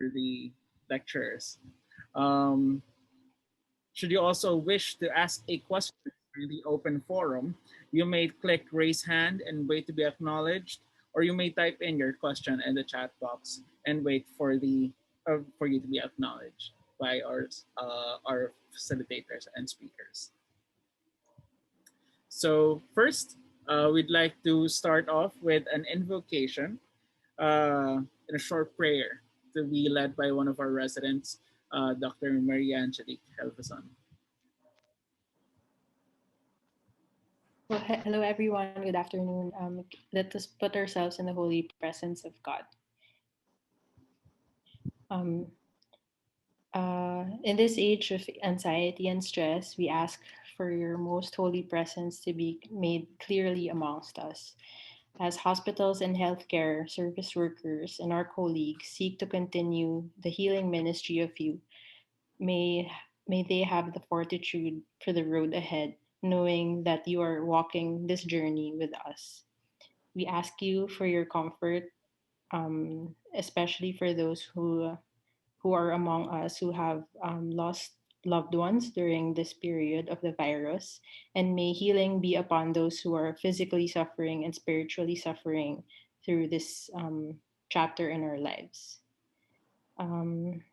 for the lecturers. Um, should you also wish to ask a question in the open forum, you may click raise hand and wait to be acknowledged, or you may type in your question in the chat box and wait for for you to be acknowledged by our facilitators and speakers. So first, we'd like to start off with an invocation and a short prayer to be led by one of our residents, Dr. Maria Angelique Helveson. Well, hello everyone. Good afternoon. Let us put ourselves in the holy presence of God. Um, in this age of anxiety and stress, we ask for your most holy presence to be made clearly amongst us. As hospitals and healthcare service workers and our colleagues seek to continue the healing ministry of you, may may they have the fortitude for the road ahead, knowing that you are walking this journey with us. We ask you for your comfort, especially for those who are among us who have lost loved ones during this period of the virus, and may healing be upon those who are physically suffering and spiritually suffering through this chapter in our lives.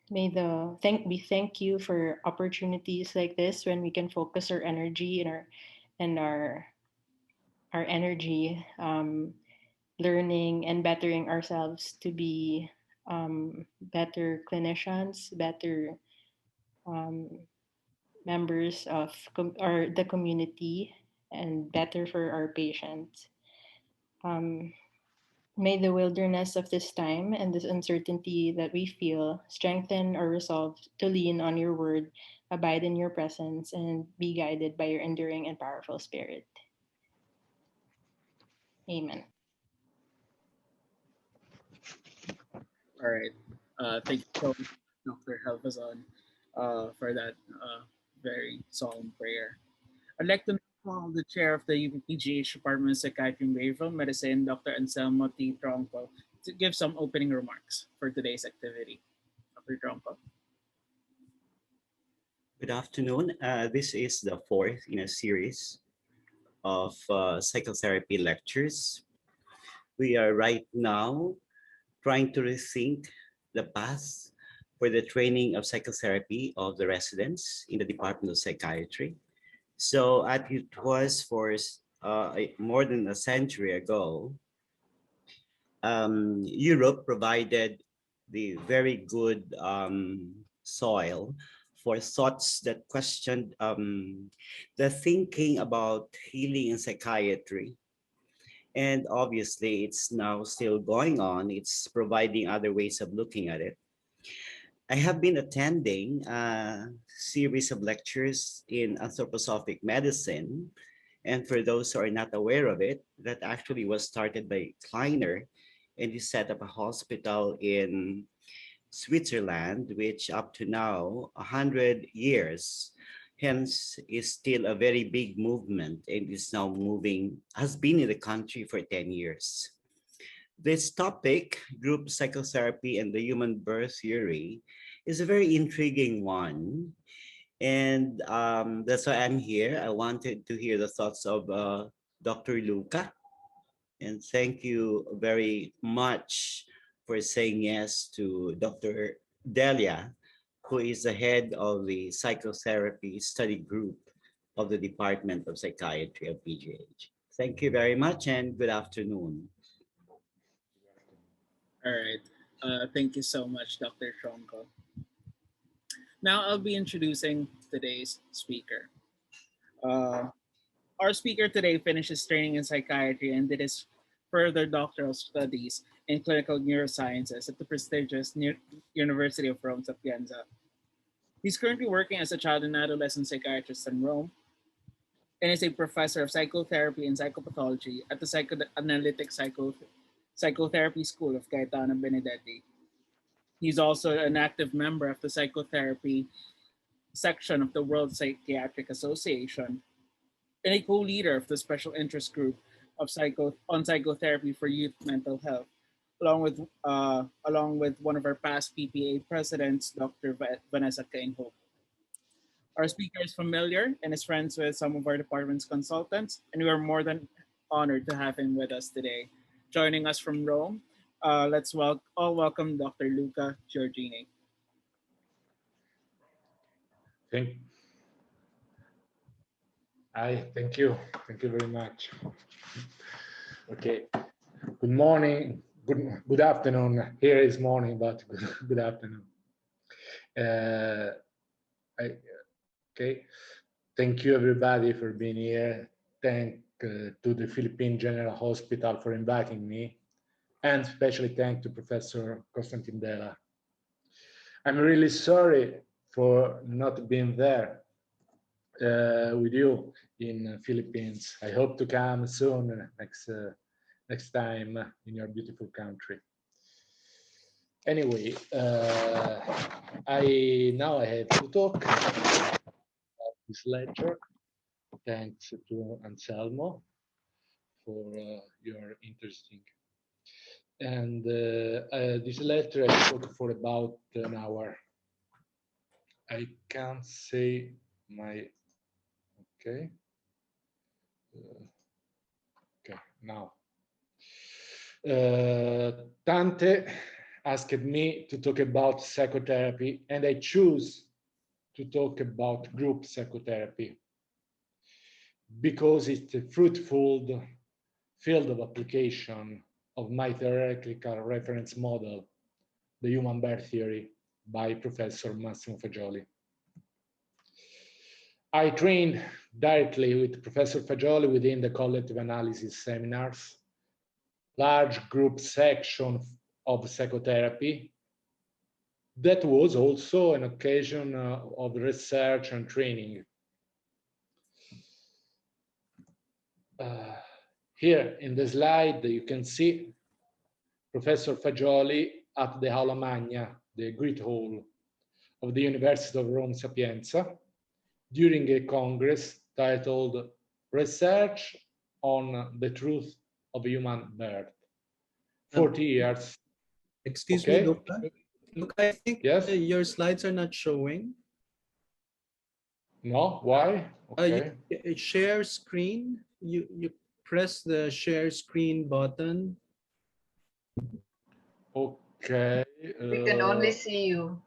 May the thank we thank you for opportunities like this when we can focus our energy and our energy learning and bettering ourselves to be better clinicians, better um, members of or the community, and better for our patients. Um, May the wilderness of this time and this uncertainty that we feel strengthen our resolve to lean on your word, abide in your presence, and be guided by your enduring and powerful spirit. Amen. All right. Thank you so much, Dr. Helveson, for that very solemn prayer. I'd like to call the chair of the UPPGH Department of Psychiatry and Behavioral Medicine, Dr. Anselmo T. Tronco, to give some opening remarks for today's activity. Dr. Tronco. Good afternoon. This is the fourth in a series of psychotherapy lectures. We are right now trying to rethink the path for the training of psychotherapy of the residents in the Department of Psychiatry. So it was for more than a century ago, Europe provided the very good soil for thoughts that questioned the thinking about healing in psychiatry. And obviously, it's now still going on. It's providing other ways of looking at it. I have been attending a series of lectures in anthroposophic medicine. And for those who are not aware of it, that actually was started by Kleiner, and he set up a hospital in Switzerland, which up to now, 100 years, hence is still a very big movement and is now moving, has been in the country for 10 years. This topic, group psychotherapy and the human birth theory, is a very intriguing one. And that's why I'm here. I wanted to hear the thoughts of Dr. Luca. And thank you very much for saying yes to Dr. Delia, who is the head of the psychotherapy study group of the Department of Psychiatry of PGH. Thank you very much and good afternoon. All right. Thank you so much, Dr. Tronco. Now I'll be introducing today's speaker. Our speaker today finishes training in psychiatry and did his further doctoral studies in clinical neurosciences at the prestigious University of Rome Sapienza. He's currently working as a child and adolescent psychiatrist in Rome and is a professor of psychotherapy and psychopathology at the Psychoanalytic Psychotherapy School of Gaetano Benedetti. He's also an active member of the psychotherapy section of the World Psychiatric Association and a co-leader of the special interest group of on psychotherapy for youth mental health, along with one of our past PPA presidents, Dr. Vanessa Kainho. Our speaker is familiar and is friends with some of our department's consultants, and we are more than honored to have him with us today. Joining us from Rome, let's all welcome Dr. Luca Giorgini. Thank, thank you. Thank you very much. Okay. Good morning. Good afternoon. Here is morning, but good afternoon. Okay. Thank you everybody for being here. Thank to the Philippine General Hospital for inviting me, and especially thank to Professor Constantine Della. I'm really sorry for not being there with you in Philippines. I hope to come soon next time in your beautiful country. Anyway, I have to talk about this lecture. Thanks to Anselmo for your interesting. And this lecture I spoke for about an hour. I can't say my okay. Okay, now. Tante asked me to talk about psychotherapy, and I choose to talk about group psychotherapy because it's a fruitful field of application of my theoretical reference model, the human bear theory, by Professor Massimo Fagioli. I trained directly with Professor Fagioli within the collective analysis seminars, large group section of psychotherapy. That was also an occasion of research and training. Here in the slide, you can see Professor Fagioli at the Aula Magna, the Great Hall of the University of Rome Sapienza, during a congress titled Research on the Truth of Human Birth. 40 years. Excuse me, Luca. Luca, I think yes? Your slides are not showing. No, why? Okay. Share screen. You press the share screen button. Okay. We can only see you,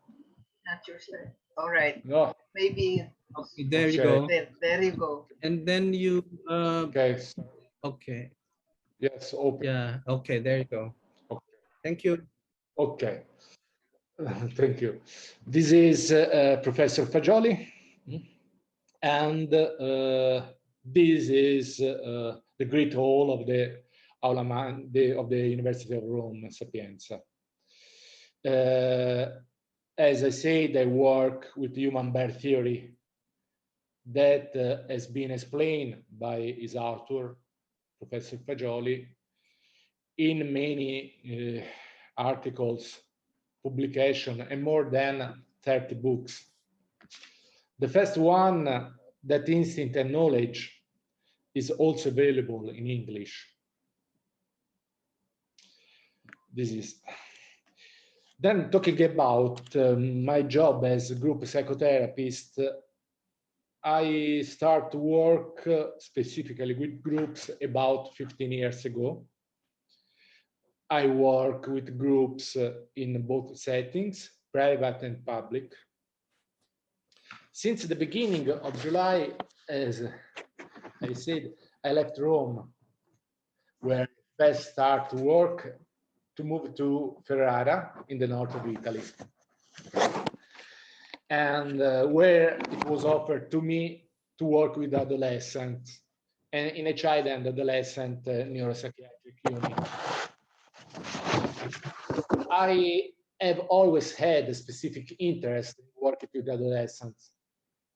not your slide. All right. No. Maybe. Okay, there you go. There you go. And then you. Okay. Okay. Yes. Open. Yeah. Okay. There you go. Okay. Thank you. Okay. Thank you. This is Professor Fagioli, and this is the Great Hall of the Aula of the University of Rome Sapienza. As I said, I work with human bear theory that has been explained by his author, Professor Fagioli, in many articles, publication, and more than 30 books. The first one, That Instinct and Knowledge, is also available in English. This is. Then talking about my job as a group psychotherapist, I start to work specifically with groups about 15 years ago. I work with groups in both settings, private and public. Since the beginning of July, as I said, I left Rome, where I first start to work, to move to Ferrara in the north of Italy, and where it was offered to me to work with adolescents and in a child and adolescent neuropsychiatric unit. I have always had a specific interest in working with adolescents,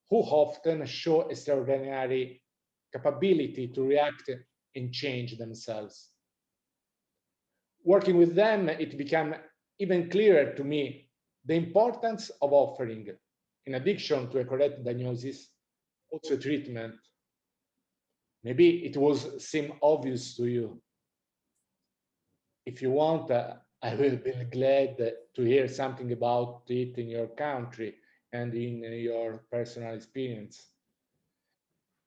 who often show extraordinary capability to react and change themselves. Working with them, it became even clearer to me the importance of offering, in addition to a correct diagnosis, also treatment. Maybe it was seem obvious to you. If you want, I will be glad to hear something about it in your country and in your personal experience.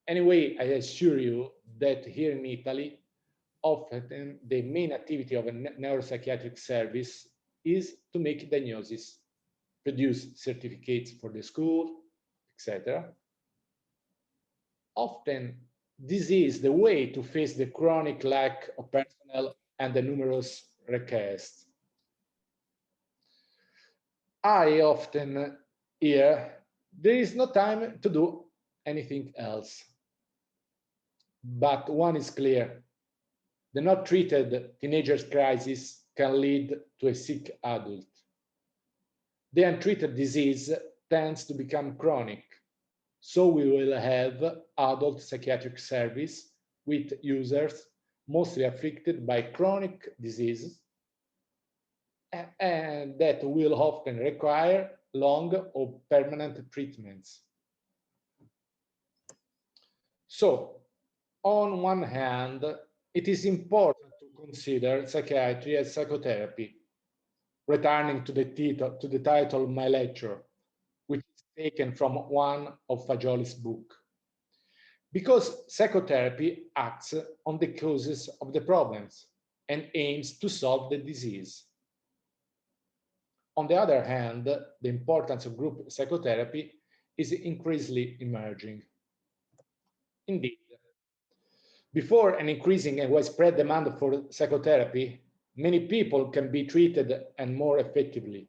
Anyway, I assure you that here in Italy, often the main activity of a neuropsychiatric service is to make diagnosis, produce certificates for the school, etc. Often, this is the way to face the chronic lack of personnel and the numerous requests. I often hear there is no time to do anything else. But one is clear, the not treated teenager's crisis can lead to a sick adult. The untreated disease tends to become chronic, so we will have adult psychiatric service with users mostly afflicted by chronic diseases and that will often require long or permanent treatments. So, on one hand, it is important to consider psychiatry as psychotherapy, returning to the title of my lecture, which is taken from one of Fagioli's book. Because psychotherapy acts on the causes of the problems and aims to solve the disease. On the other hand, the importance of group psychotherapy is increasingly emerging. Indeed, before an increasing and widespread demand for psychotherapy, many people can be treated and more effectively.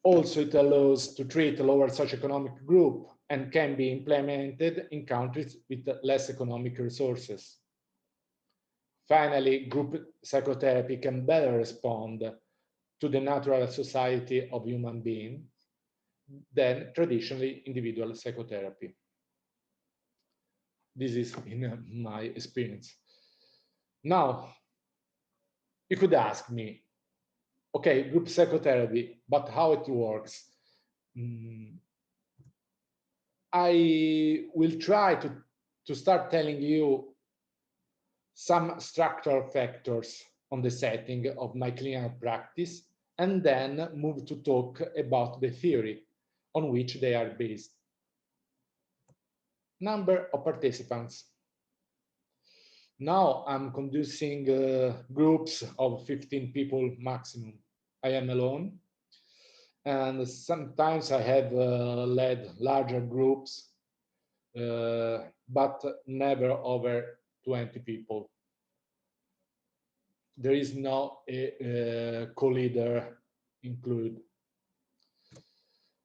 Also, it allows to treat a lower socioeconomic group and can be implemented in countries with less economic resources. Finally, group psychotherapy can better respond to the natural society of human beings than traditionally individual psychotherapy. This is in my experience. Now, you could ask me, okay, group psychotherapy, but how it works? I will try to start telling you some structural factors on the setting of my clinical practice, and then move to talk about the theory on which they are based. Number of participants. Now I'm conducting groups of 15 people maximum. I am alone. And sometimes I have led larger groups, but never over 20 people. There is no co-leader included.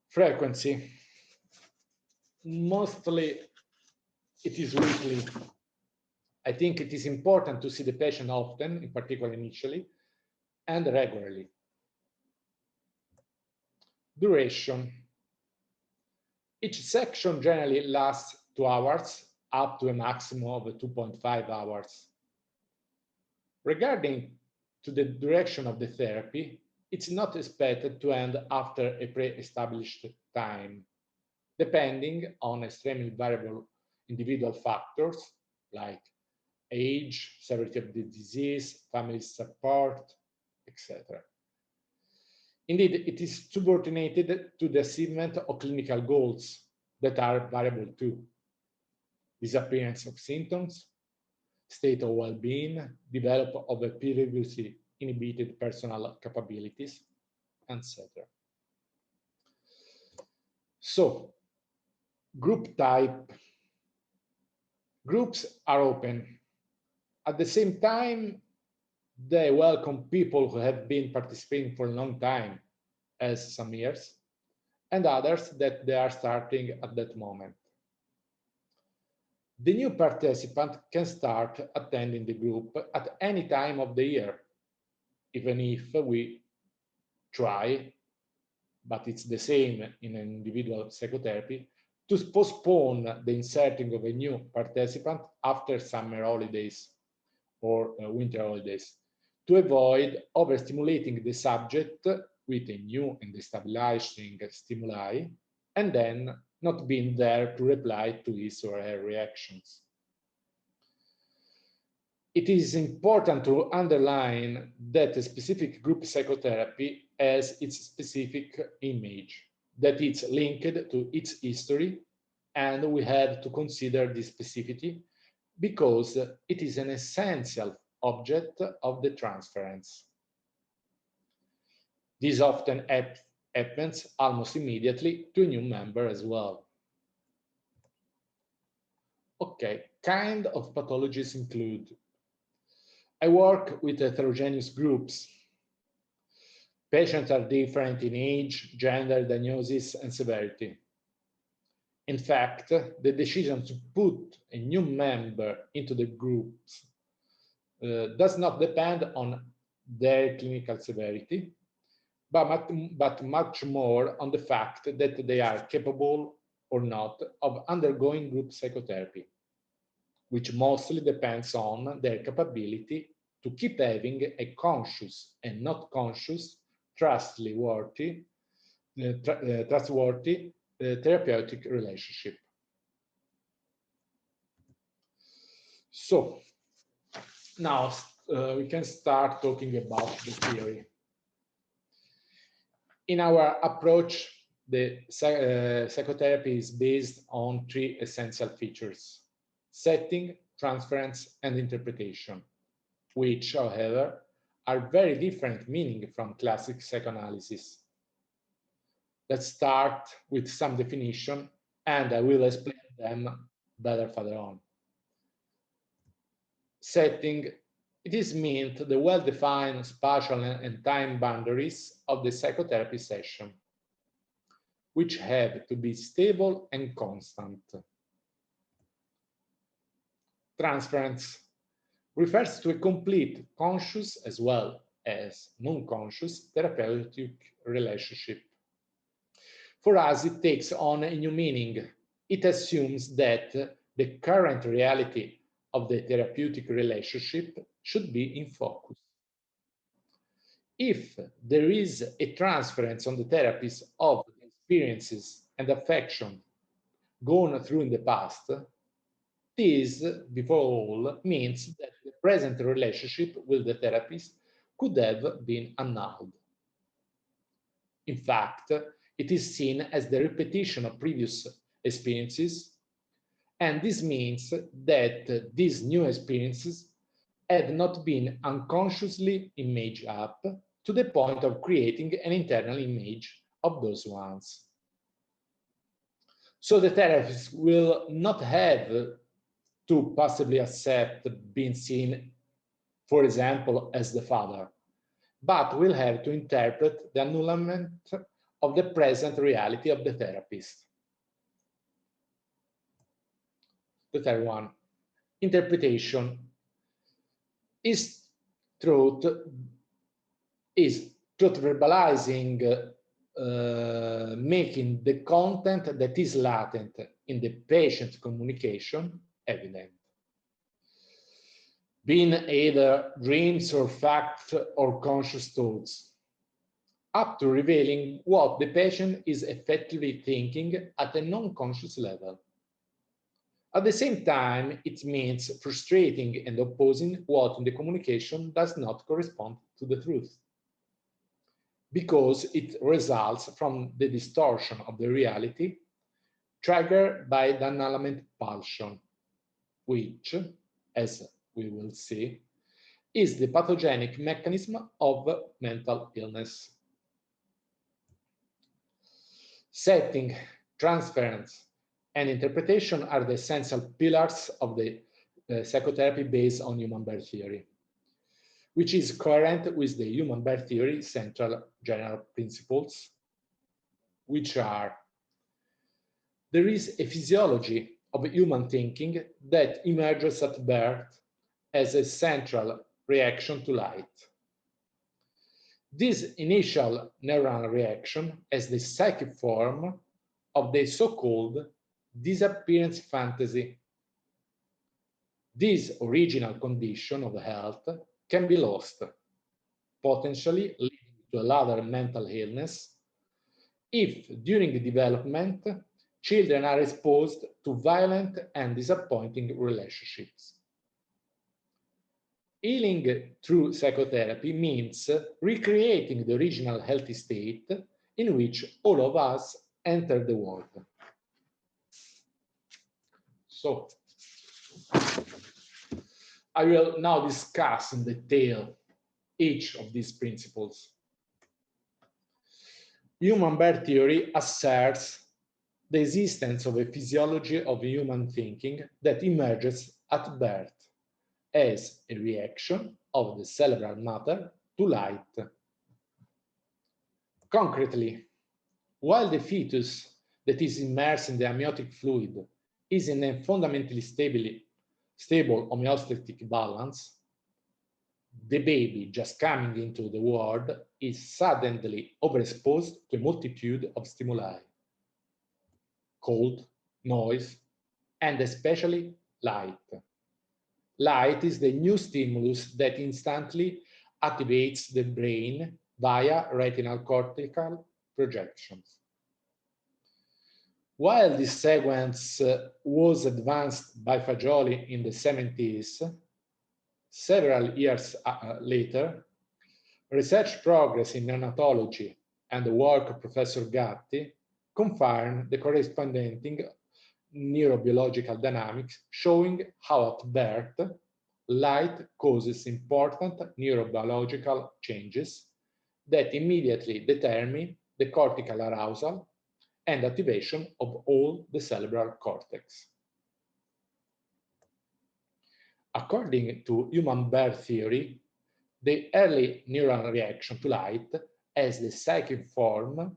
Frequency. Mostly it is weekly. I think it is important to see the patient often, in particular initially, and regularly. Duration. Each section generally lasts 2 hours, up to a maximum of 2.5 hours. Regarding to the duration of the therapy, it's not expected to end after a pre-established time, depending on extremely variable individual factors like age, severity of the disease, family support, etc. Indeed, it is subordinated to the achievement of clinical goals that are variable too. Disappearance of symptoms, state of well-being, development of a previously inhibited personal capabilities, etc. So, group type. Groups are open. At the same time, they welcome people who have been participating for a long time, as some years, and others that they are starting at that moment. The new participant can start attending the group at any time of the year, even if we try, but it's the same in an individual psychotherapy, to postpone the inserting of a new participant after summer holidays or winter holidays, to avoid overstimulating the subject with a new and destabilizing stimuli, and then not being there to reply to his or her reactions. It is important to underline that a specific group psychotherapy has its specific image, that it's linked to its history, and we have to consider this specificity because it is an essential object of the transference. This often happens almost immediately to a new member as well. Okay, kind of pathologies include: I work with heterogeneous groups. Patients are different in age, gender, diagnosis, and severity. In fact, the decision to put a new member into the groups does not depend on their clinical severity, but much more on the fact that they are capable or not of undergoing group psychotherapy, which mostly depends on their capability to keep having a conscious and not conscious, trustworthy therapeutic relationship. So now we can start talking about the theory. In our approach, the psychotherapy is based on three essential features: setting, transference, and interpretation, which, however, are very different meaning from classic psychoanalysis. Let's start with some definition, and I will explain them better further on. Setting, it is meant the well-defined spatial and time boundaries of the psychotherapy session, which have to be stable and constant. Transference refers to a complete conscious as well as non-conscious therapeutic relationship. For us, it takes on a new meaning. It assumes that the current reality of the therapeutic relationship should be in focus. If there is a transference on the therapist of experiences and affection gone through in the past, this, before all, means that the present relationship with the therapist could have been annulled. In fact, it is seen as the repetition of previous experiences, and this means that these new experiences had not been unconsciously imaged up to the point of creating an internal image of those ones. So the therapist will not have to possibly accept being seen, for example, as the father, but will have to interpret the annulment of the present reality of the therapist. The third one, interpretation, is truth verbalizing, making the content that is latent in the patient communication evident, being either dreams or facts or conscious thoughts, up to revealing what the patient is effectively thinking at a non-conscious level. At the same time, it means frustrating and opposing what in the communication does not correspond to the truth, because it results from the distortion of the reality triggered by the annulment pulsion, which, as we will see, is the pathogenic mechanism of mental illness. Setting, transference, and interpretation are the essential pillars of the psychotherapy based on human birth theory, which is coherent with the human birth theory central general principles, which are: there is a physiology of human thinking that emerges at birth as a central reaction to light. This initial neural reaction has the psychic form of the so-called disappearance fantasy. This original condition of health can be lost, potentially leading to another mental illness, if during the development, children are exposed to violent and disappointing relationships. Healing through psychotherapy means recreating the original healthy state in which all of us enter the world. So, I will now discuss in detail each of these principles. Human birth theory asserts the existence of a physiology of human thinking that emerges at birth as a reaction of the cerebral matter to light. Concretely, while the fetus that is immersed in the amniotic fluid is in a fundamentally stable homeostatic balance, the baby just coming into the world is suddenly overexposed to a multitude of stimuli: cold, noise, and especially light. Light is the new stimulus that instantly activates the brain via retinal cortical projections. While this sequence was advanced by Fagioli in the 70s, several years later, research progress in neonatology and the work of Professor Gatti confirmed the corresponding neurobiological dynamics, showing how at birth light causes important neurobiological changes that immediately determine the cortical arousal and activation of all the cerebral cortex. According to human birth theory, the early neural reaction to light has the psychic form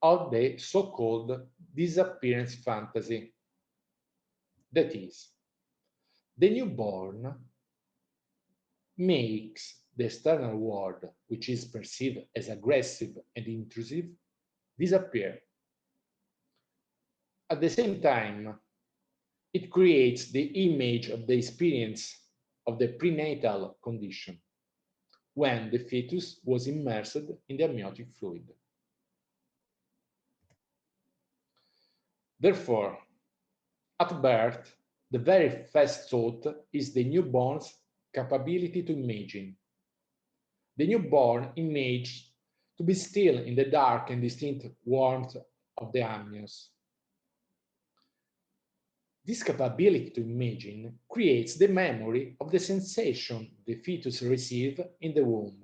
of the so-called disappearance fantasy. That is, the newborn makes the external world, which is perceived as aggressive and intrusive, disappear. At the same time, it creates the image of the experience of the prenatal condition, when the fetus was immersed in the amniotic fluid. Therefore, at birth, the very first thought is the newborn's capability to imagine. The newborn imaged to be still in the dark and distinct warmth of the amnios. This capability to imagine creates the memory of the sensation the fetus receives in the womb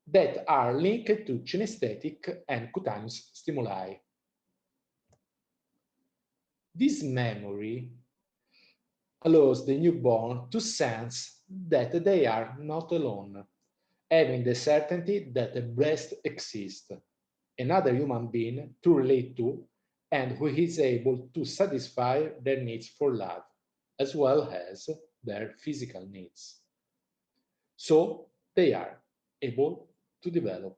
that are linked to kinesthetic and cutaneous stimuli. This memory allows the newborn to sense that they are not alone, having the certainty that a breast exists, another human being to relate to, and who is able to satisfy their needs for love, as well as their physical needs. So they are able to develop.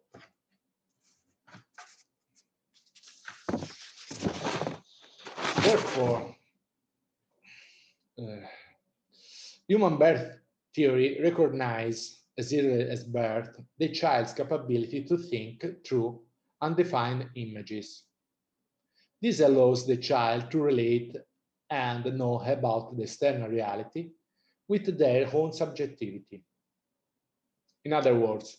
Therefore, human birth theory recognizes as early as birth the child's capability to think through undefined images. This allows the child to relate and know about the external reality with their own subjectivity. In other words,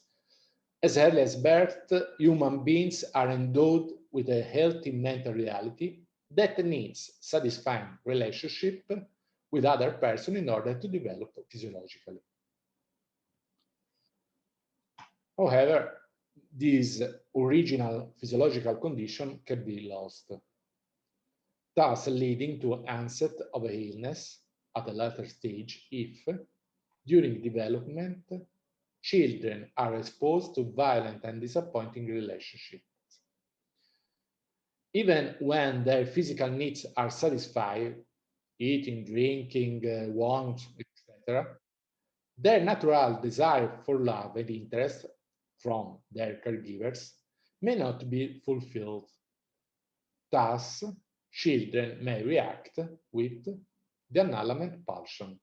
as early as birth, human beings are endowed with a healthy mental reality that needs satisfying relationship with other person in order to develop physiologically. However, this original physiological condition can be lost, thus leading to onset of illness at a later stage if, during development, children are exposed to violent and disappointing relationships. Even when their physical needs are satisfied, eating, drinking, wants, etc., their natural desire for love and interest from their caregivers may not be fulfilled. Thus, children may react with the annulment pulsion.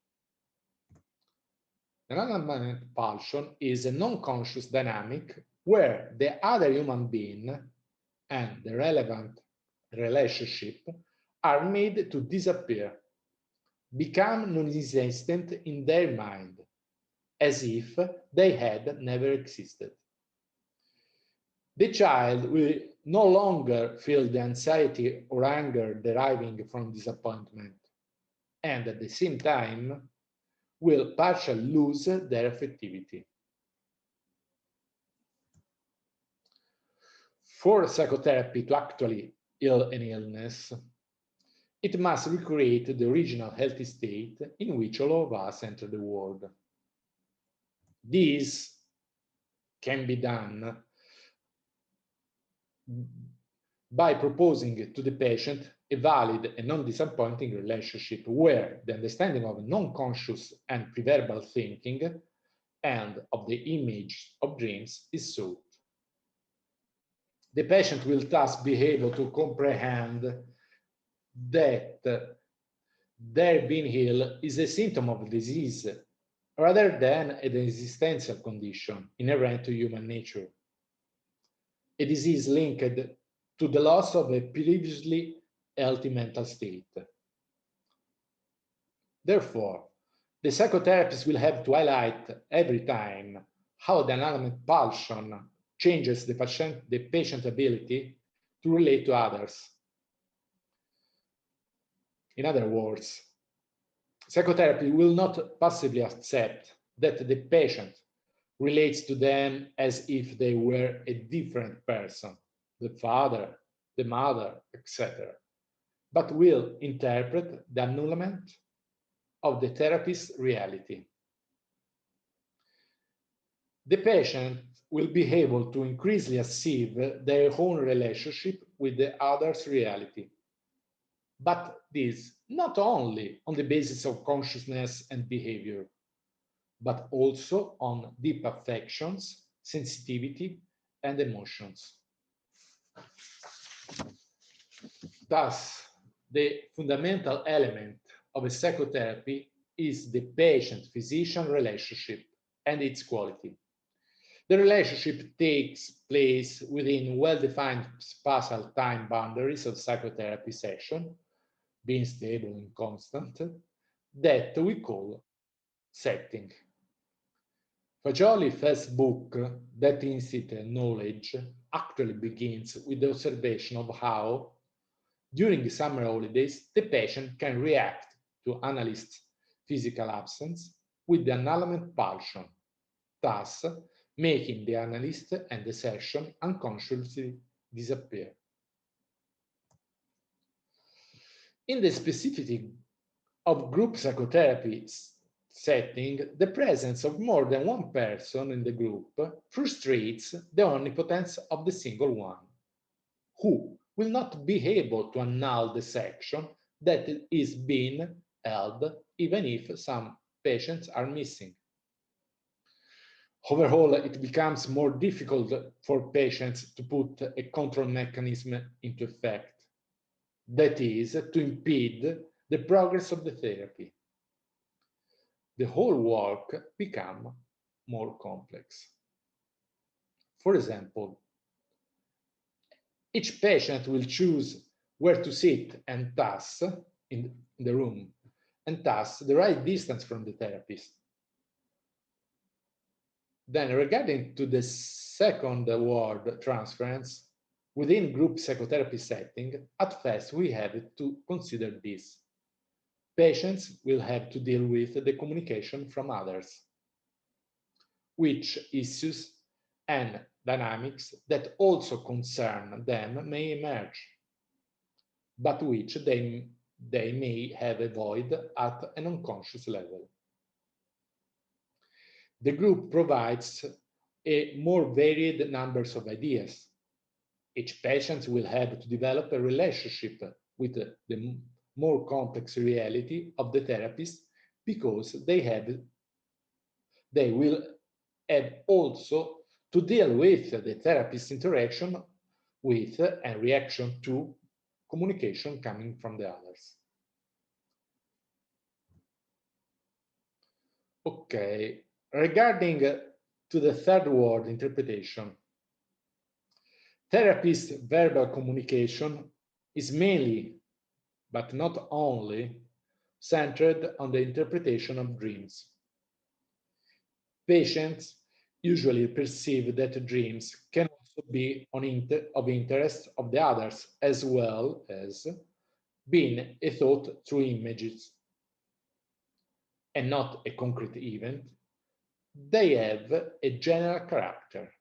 The annulment pulsion is a non-conscious dynamic where the other human being and the relevant relationship are made to disappear, become non-existent in their mind. as if they had never existed. The child will no longer feel the anxiety or anger deriving from disappointment, and at the same time will partially lose their effectivity. For psychotherapy to actually heal an illness, it must recreate the original healthy state in which all of us enter the world. This can be done by proposing to the patient a valid and non-disappointing relationship where the understanding of non-conscious and preverbal thinking and of the image of dreams is sought. The patient will thus be able to comprehend that their being ill is a symptom of disease rather than an existential condition inherent to human nature. A disease linked to the loss of a previously healthy mental state. Therefore, the psychotherapist will have to highlight every time how the analogous pulsion changes the patient's ability to relate to others. In other words, psychotherapy will not passively accept that the patient relates to them as if they were a different person, the father, the mother, etc., but will interpret the annulment of the therapist's reality. The patient will be able to increasingly achieve their own relationship with the other's reality. But this not only on the basis of consciousness and behavior, but also on deep affections, sensitivity, and emotions. Thus, the fundamental element of a psychotherapy is the patient-physician relationship and its quality. The relationship takes place within well-defined spatial time boundaries of psychotherapy session, being stable and constant, that we call setting. Fagioli's first book, That Instinct Knowledge, actually begins with the observation of how, during the summer holidays, the patient can react to analyst's physical absence with the annulment pulsion, thus making the analyst and the session unconsciously disappear. In the specificity of group psychotherapy setting, the presence of more than one person in the group frustrates the omnipotence of the single one, who will not be able to annul the section that is being held, even if some patients are missing. Overall, it becomes more difficult for patients to put a control mechanism into effect, that is, to impede the progress of the therapy. The whole work becomes more complex. For example, each patient will choose where to sit and thus in the room, and thus the right distance from the therapist. Then, regarding to the second word, transference, within group psychotherapy setting, at first we have to consider this. Patients will have to deal with the communication from others, which issues and dynamics that also concern them may emerge, but which they may have avoided at an unconscious level. The group provides a more varied numbers of ideas. Each patient will have to develop a relationship with the more complex reality of the therapist because they will have also to deal with the therapist's interaction with and reaction to communication coming from the others. Okay, regarding to the third word, interpretation. Therapist verbal communication is mainly, but not only, centered on the interpretation of dreams. Patients usually perceive that dreams can also be of interest of the others, as well as being a thought through images and not a concrete event. They have a general character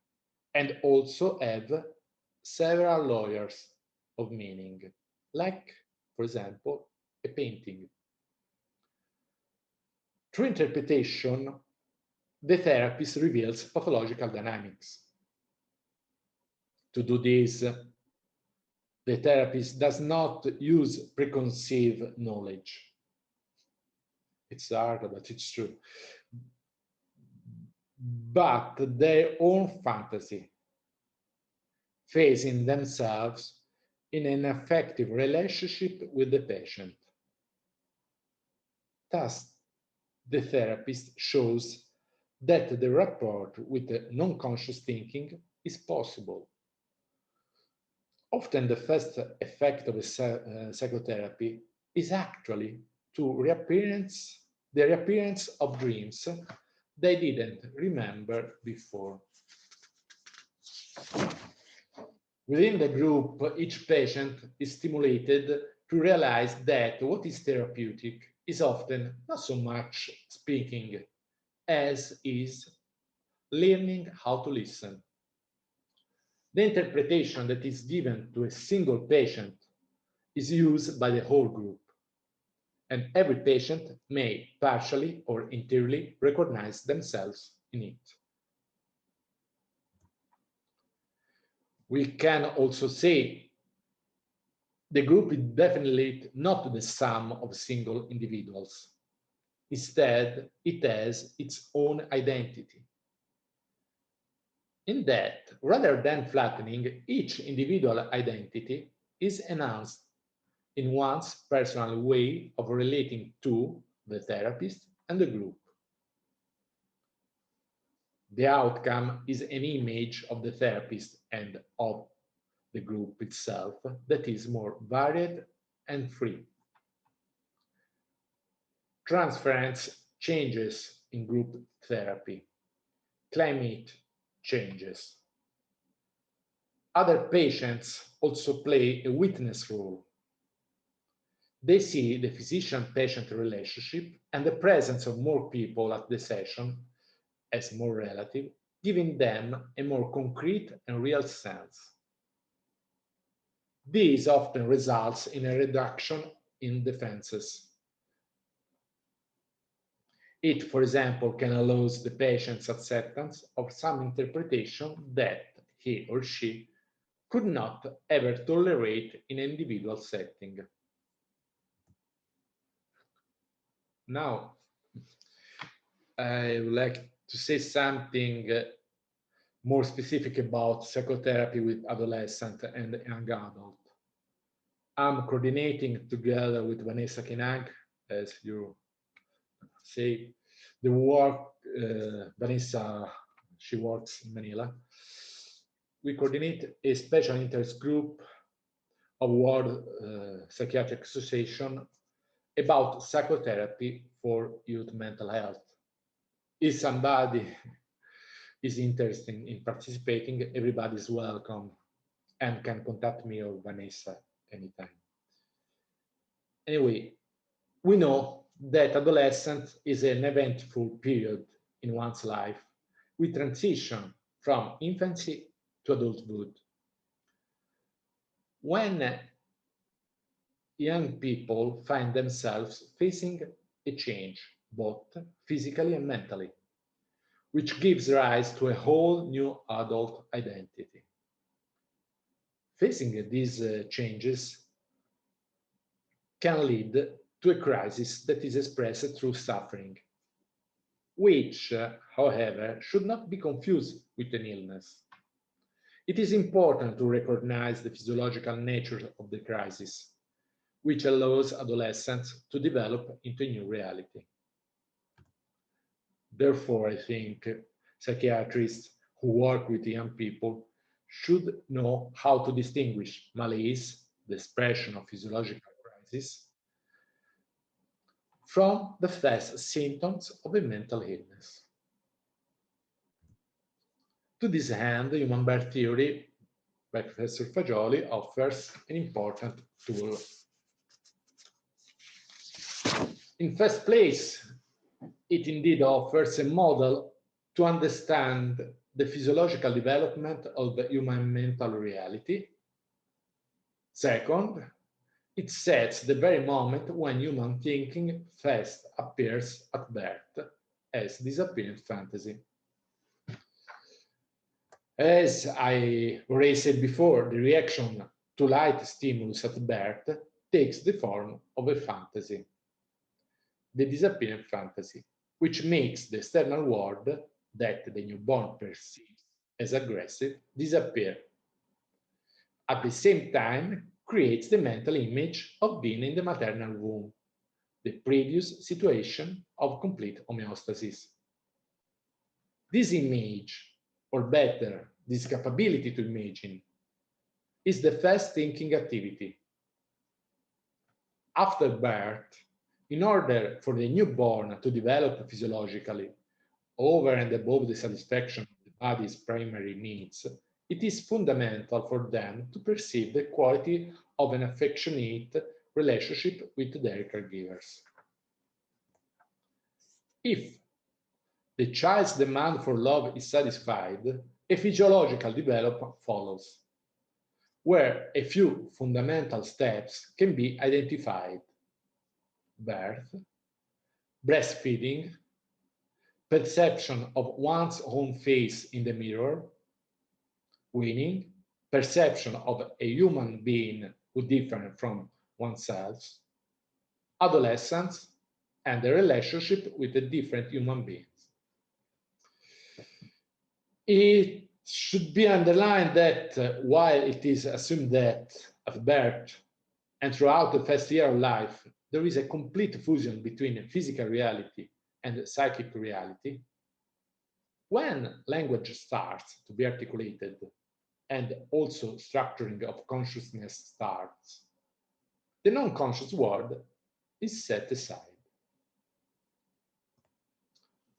and also have several layers of meaning, like, for example, a painting. Through interpretation, the therapist reveals pathological dynamics. To do this, the therapist does not use preconceived knowledge. It's hard, but it's true. But their own fantasy, facing themselves in an affective relationship with the patient. Thus, the therapist shows that the rapport with the non-conscious thinking is possible. Often the first effect of a psychotherapy is actually the reappearance of dreams they didn't remember before. Within the group, each patient is stimulated to realize that what is therapeutic is often not so much speaking as is learning how to listen. The interpretation that is given to a single patient is used by the whole group, and every patient may partially or entirely recognize themselves in it. We can also say the group is definitely not the sum of single individuals. Instead, it has its own identity. In that, rather than flattening, each individual identity is enhanced in one's personal way of relating to the therapist and the group. The outcome is an image of the therapist and of the group itself that is more varied and free. Transference changes in group therapy. Climate changes. Other patients also play a witness role. They see the physician-patient relationship and the presence of more people at the session as more relative, giving them a more concrete and real sense. This often results in a reduction in defenses. It, for example, can allow the patient's acceptance of some interpretation that he or she could not ever tolerate in an individual setting. Now, I would like to say something more specific about psychotherapy with adolescent and young adult. I'm coordinating together with Vanessa Kinag, as you say, the work. Vanessa, she works in Manila. We coordinate a special interest group of World Psychiatric Association about psychotherapy for youth mental health. If somebody is interested in participating, everybody is welcome and can contact me or Vanessa anytime. Anyway, we know that adolescence is an eventful period in one's life. We transition from infancy to adulthood. When young people find themselves facing a change, both physically and mentally, which gives rise to a whole new adult identity. Facing these changes can lead to a crisis that is expressed through suffering, which, however, should not be confused with an illness. It is important to recognize the physiological nature of the crisis, which allows adolescents to develop into a new reality. Therefore, I think psychiatrists who work with young people should know how to distinguish malaise, the expression of physiological crisis, from the first symptoms of a mental illness. To this end, human birth theory by Professor Fagioli offers an important tool. In first place, it indeed offers a model to understand the physiological development of the human mental reality. Second, it sets the very moment when human thinking first appears at birth as disappearing fantasy. As I already said before, the reaction to light stimulus at birth takes the form of a fantasy, the disappearing fantasy, which makes the external world that the newborn perceives as aggressive disappear. At the same time, creates the mental image of being in the maternal womb, the previous situation of complete homeostasis. This image, or better, this capability to imagine, is the first thinking activity. After birth, in order for the newborn to develop physiologically, over and above the satisfaction of the body's primary needs, it is fundamental for them to perceive the quality of an affectionate relationship with their caregivers. If the child's demand for love is satisfied, a physiological development follows, where a few fundamental steps can be identified: birth, breastfeeding, perception of one's own face in the mirror, weaning, perception of a human being who differs from oneself, adolescence, and the relationship with the different human beings. It should be underlined that while it is assumed that at birth and throughout the first year of life, there is a complete fusion between physical reality and psychic reality, when language starts to be articulated and also structuring of consciousness starts, the non-conscious world is set aside.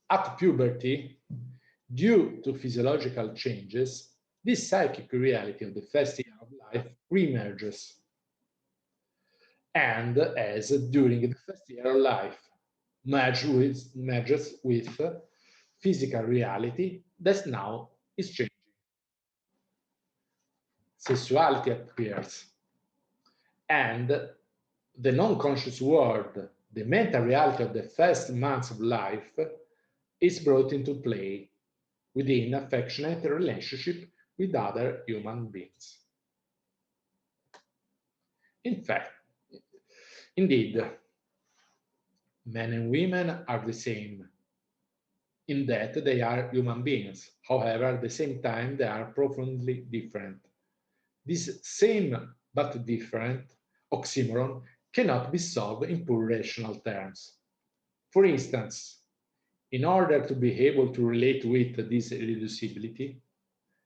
At puberty, due to physiological changes, this psychic reality of the first year of life reemerges. And as during the first year of life, merges with physical reality that now is changing. Sexuality appears, and the non-conscious world, the mental reality of the first months of life, is brought into play within affectionate relationship with other human beings. In fact, indeed, men and women are the same in that they are human beings. However, at the same time, they are profoundly different. This same but different oxymoron cannot be solved in pure rational terms. For instance, in order to be able to relate with this irreducibility,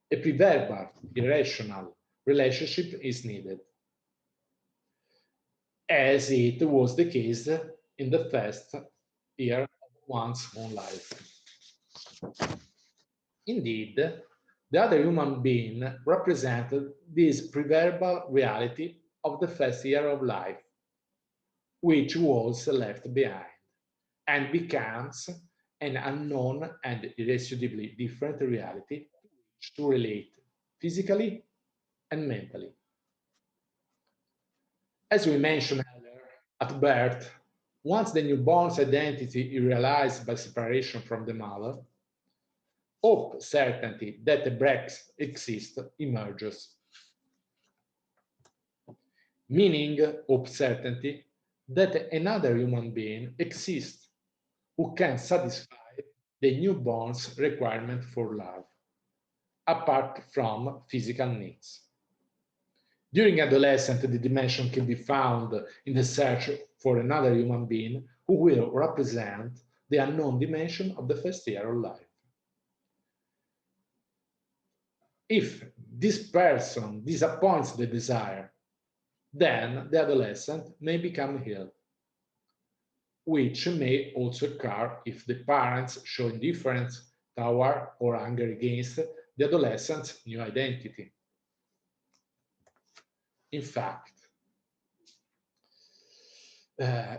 a preverbal, irrational relationship is needed, as it was the case in the first year of one's own life. Indeed, the other human being represented this preverbal reality of the first year of life, which was left behind, and becomes an unknown and irreducibly different reality to relate physically and mentally. As we mentioned earlier, at birth, once the newborn's identity is realized by separation from the mother, hope, certainty that a break exists emerges. Meaning, hope, certainty that another human being exists who can satisfy the newborn's requirement for love, apart from physical needs. During adolescence, the dimension can be found in the search for another human being who will represent the unknown dimension of the first year of life. If this person disappoints the desire, then the adolescent may become ill, which may also occur if the parents show indifference toward or anger against the adolescent's new identity. In fact,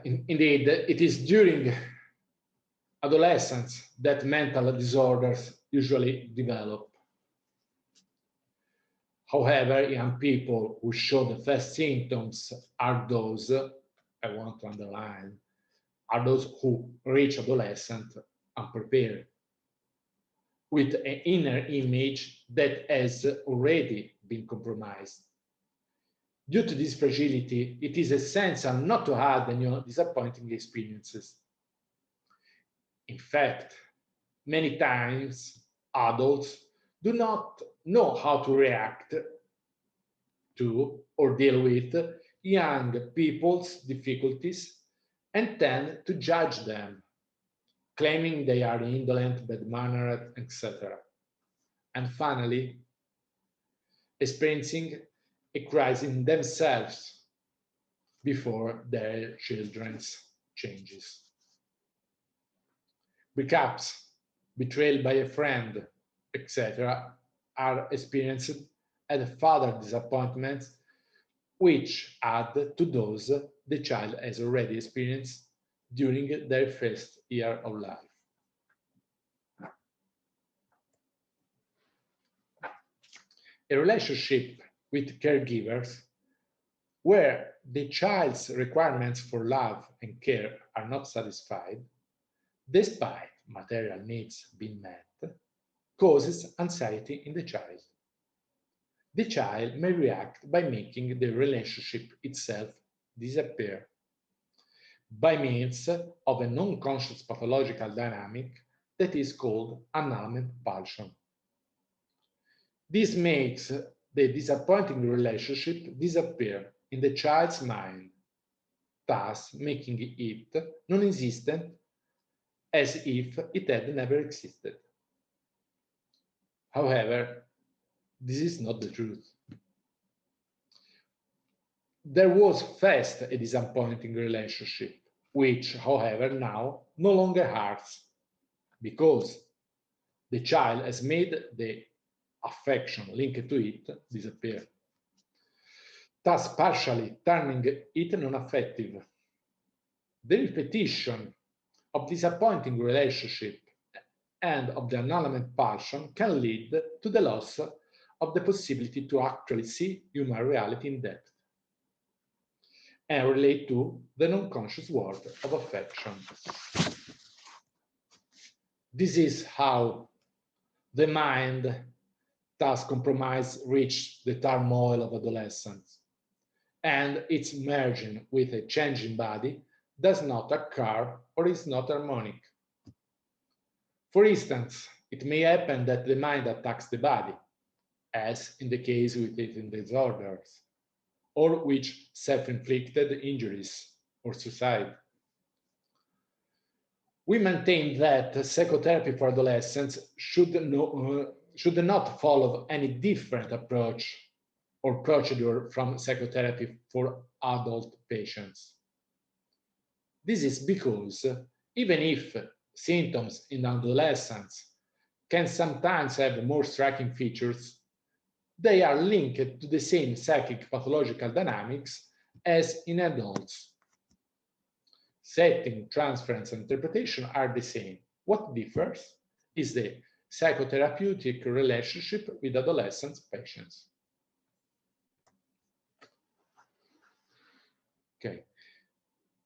indeed, it is during adolescence that mental disorders usually develop. However, young people who show the first symptoms are those, I want to underline, are those who reach adolescence unprepared, with an inner image that has already been compromised. Due to this fragility, it is essential not to add any disappointing experiences. In fact, many times adults do not know how to react to or deal with young people's difficulties and tend to judge them, claiming they are indolent, bad-mannered, etc. And finally, experiencing a crisis in themselves before their children's changes. Breakups, betrayal by a friend, etc. are experienced as further disappointments which add to those the child has already experienced during their first year of life. A relationship with caregivers where the child's requirements for love and care are not satisfied, despite material needs being met, causes anxiety in the child. The child may react by making the relationship itself disappear by means of a non-conscious pathological dynamic that is called annulment pulsion. This makes the disappointing relationship disappear in the child's mind, thus making it non-existent as if it had never existed. However, this is not the truth. There was first a disappointing relationship, which, however, now no longer hurts, because the child has made the affection linked to it disappear, thus partially turning it non-affective. The repetition of disappointing relationship and of the annulment pulsion can lead to the loss of the possibility to actually see human reality in depth and relate to the non-conscious world of affection. This is how the mind, thus compromised, reached the turmoil of adolescence, and its merging with a changing body does not occur or is not harmonic. For instance, it may happen that the mind attacks the body, as in the case with eating disorders, or which self-inflicted injuries or suicide. We maintain that psychotherapy for adolescents should not follow any different approach or procedure from psychotherapy for adult patients. This is because even if symptoms in adolescence can sometimes have more striking features, they are linked to the same psychic pathological dynamics as in adults. Setting, transference, and interpretation are the same. What differs is the psychotherapeutic relationship with adolescent patients. Okay.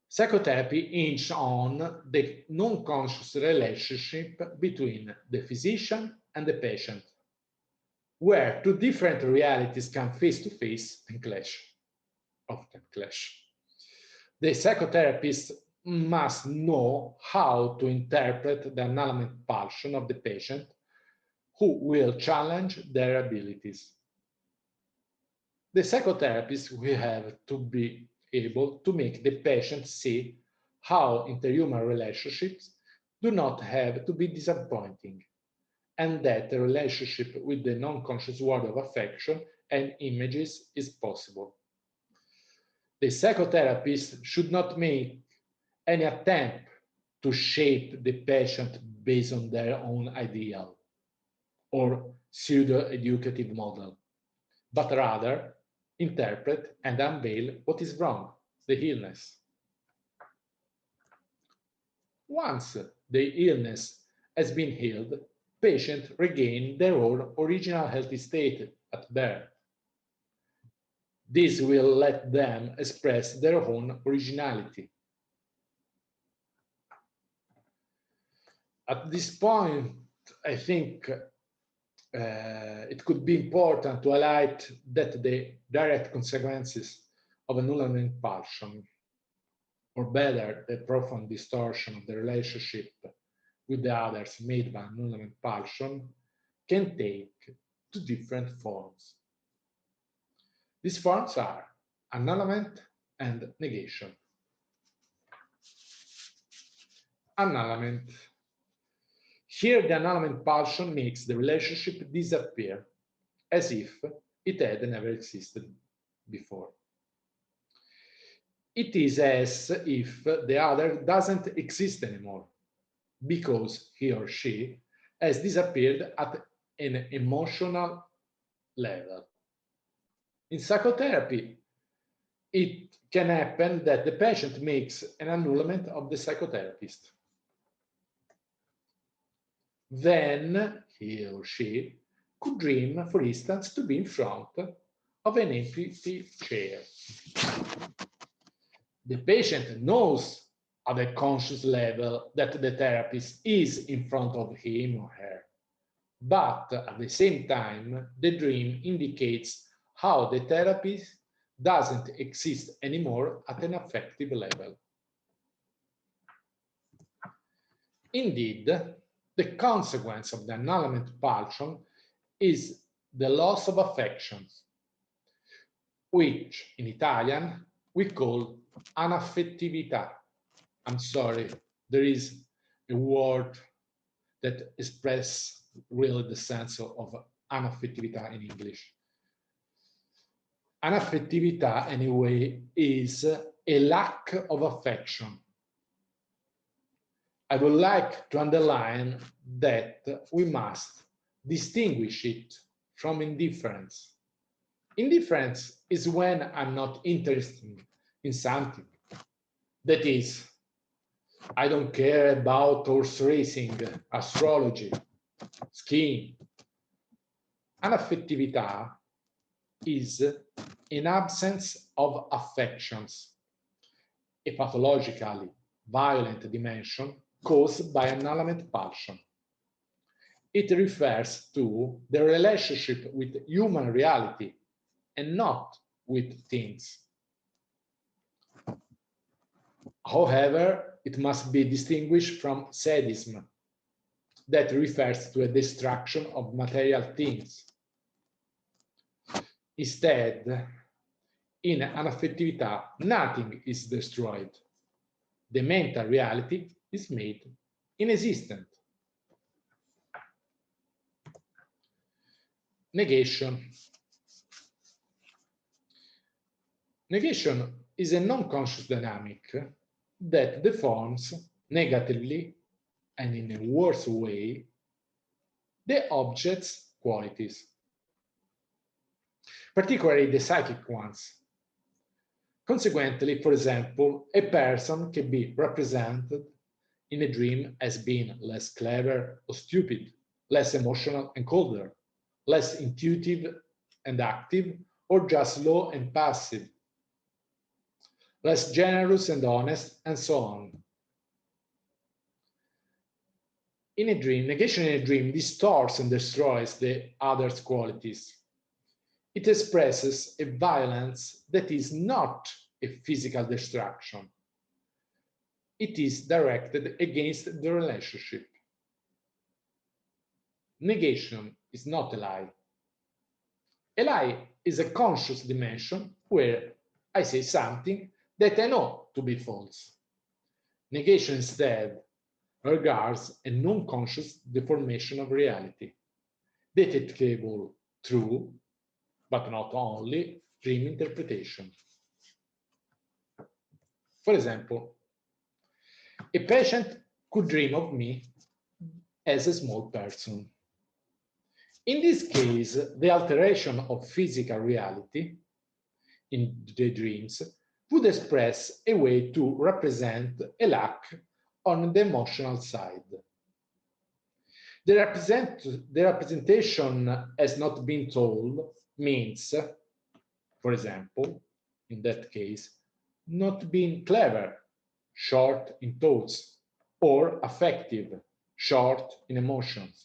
Psychotherapy hinges on the non-conscious relationship between the physician and the patient, where two different realities come face to face and often clash. The psychotherapist must know how to interpret the annulment pulsion of the patient, who will challenge their abilities. The psychotherapist will have to be able to make the patient see how interhuman relationships do not have to be disappointing, and that the relationship with the non-conscious world of affection and images is possible. The psychotherapist should not make any attempt to shape the patient based on their own ideal. or pseudo-educative model, but rather interpret and unveil what is wrong, the illness. Once the illness has been healed, patients regain their own original healthy state at birth. This will let them express their own originality. At this point, I think it could be important to highlight that the direct consequences of annulment impulsion, or better, the profound distortion of the relationship with the others made by annulment impulsion, can take two different forms. These forms are annulment and negation. Annulment. Here, the annulment impulsion makes the relationship disappear, as if it had never existed before. It is as if the other doesn't exist anymore, because he or she has disappeared at an emotional level. In psychotherapy, it can happen that the patient makes an annulment of the psychotherapist. Then he or she could dream, for instance, to be in front of an empty chair. The patient knows at a conscious level that the therapist is in front of him or her, but at the same time, the dream indicates how the therapist doesn't exist anymore at an affective level. Indeed, the consequence of the annulment impulsion is the loss of affections, which in Italian we call anaffettività. I'm sorry, there is a word that expresses really the sense of anaffettività in English. Anaffettività, anyway, is a lack of affection. I would like to underline that we must distinguish it from indifference. Indifference is when I'm not interested in something. That is, I don't care about horse racing, astrology, skiing. Anaffettività is an absence of affections, a pathologically violent dimension caused by annulment impulsion. It refers to the relationship with human reality and not with things. However, it must be distinguished from sadism, that refers to a destruction of material things. Instead, in anaffettività, nothing is destroyed. The mental reality is made inexistent. Negation. Negation is a non-conscious dynamic that deforms negatively and in a worse way the object's qualities, particularly the psychic ones. Consequently, for example, a person can be represented in a dream as being less clever or stupid, less emotional and colder, less intuitive and active, or just slow and passive, less generous and honest, and so on. In a dream, negation in a dream distorts and destroys the other's qualities. It expresses a violence that is not a physical destruction. It is directed against the relationship. Negation is not a lie. A lie is a conscious dimension where I say something that I know to be false. Negation instead regards a non-conscious deformation of reality, detectable through, but not only, dream interpretation. For example, a patient could dream of me as a small person. In this case, the alteration of physical reality in the dreams would express a way to represent a lack on the emotional side. The representation has not been told means, for example, in that case, not being clever, short in thoughts, or affective, short in emotions.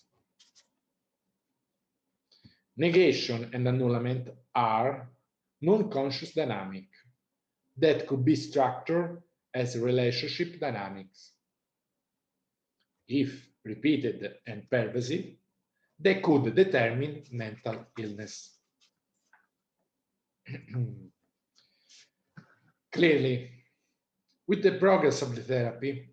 Negation and annulment are non-conscious dynamic that could be structured as relationship dynamics. If repeated and pervasive, they could determine mental illness. Clearly, with the progress of the therapy,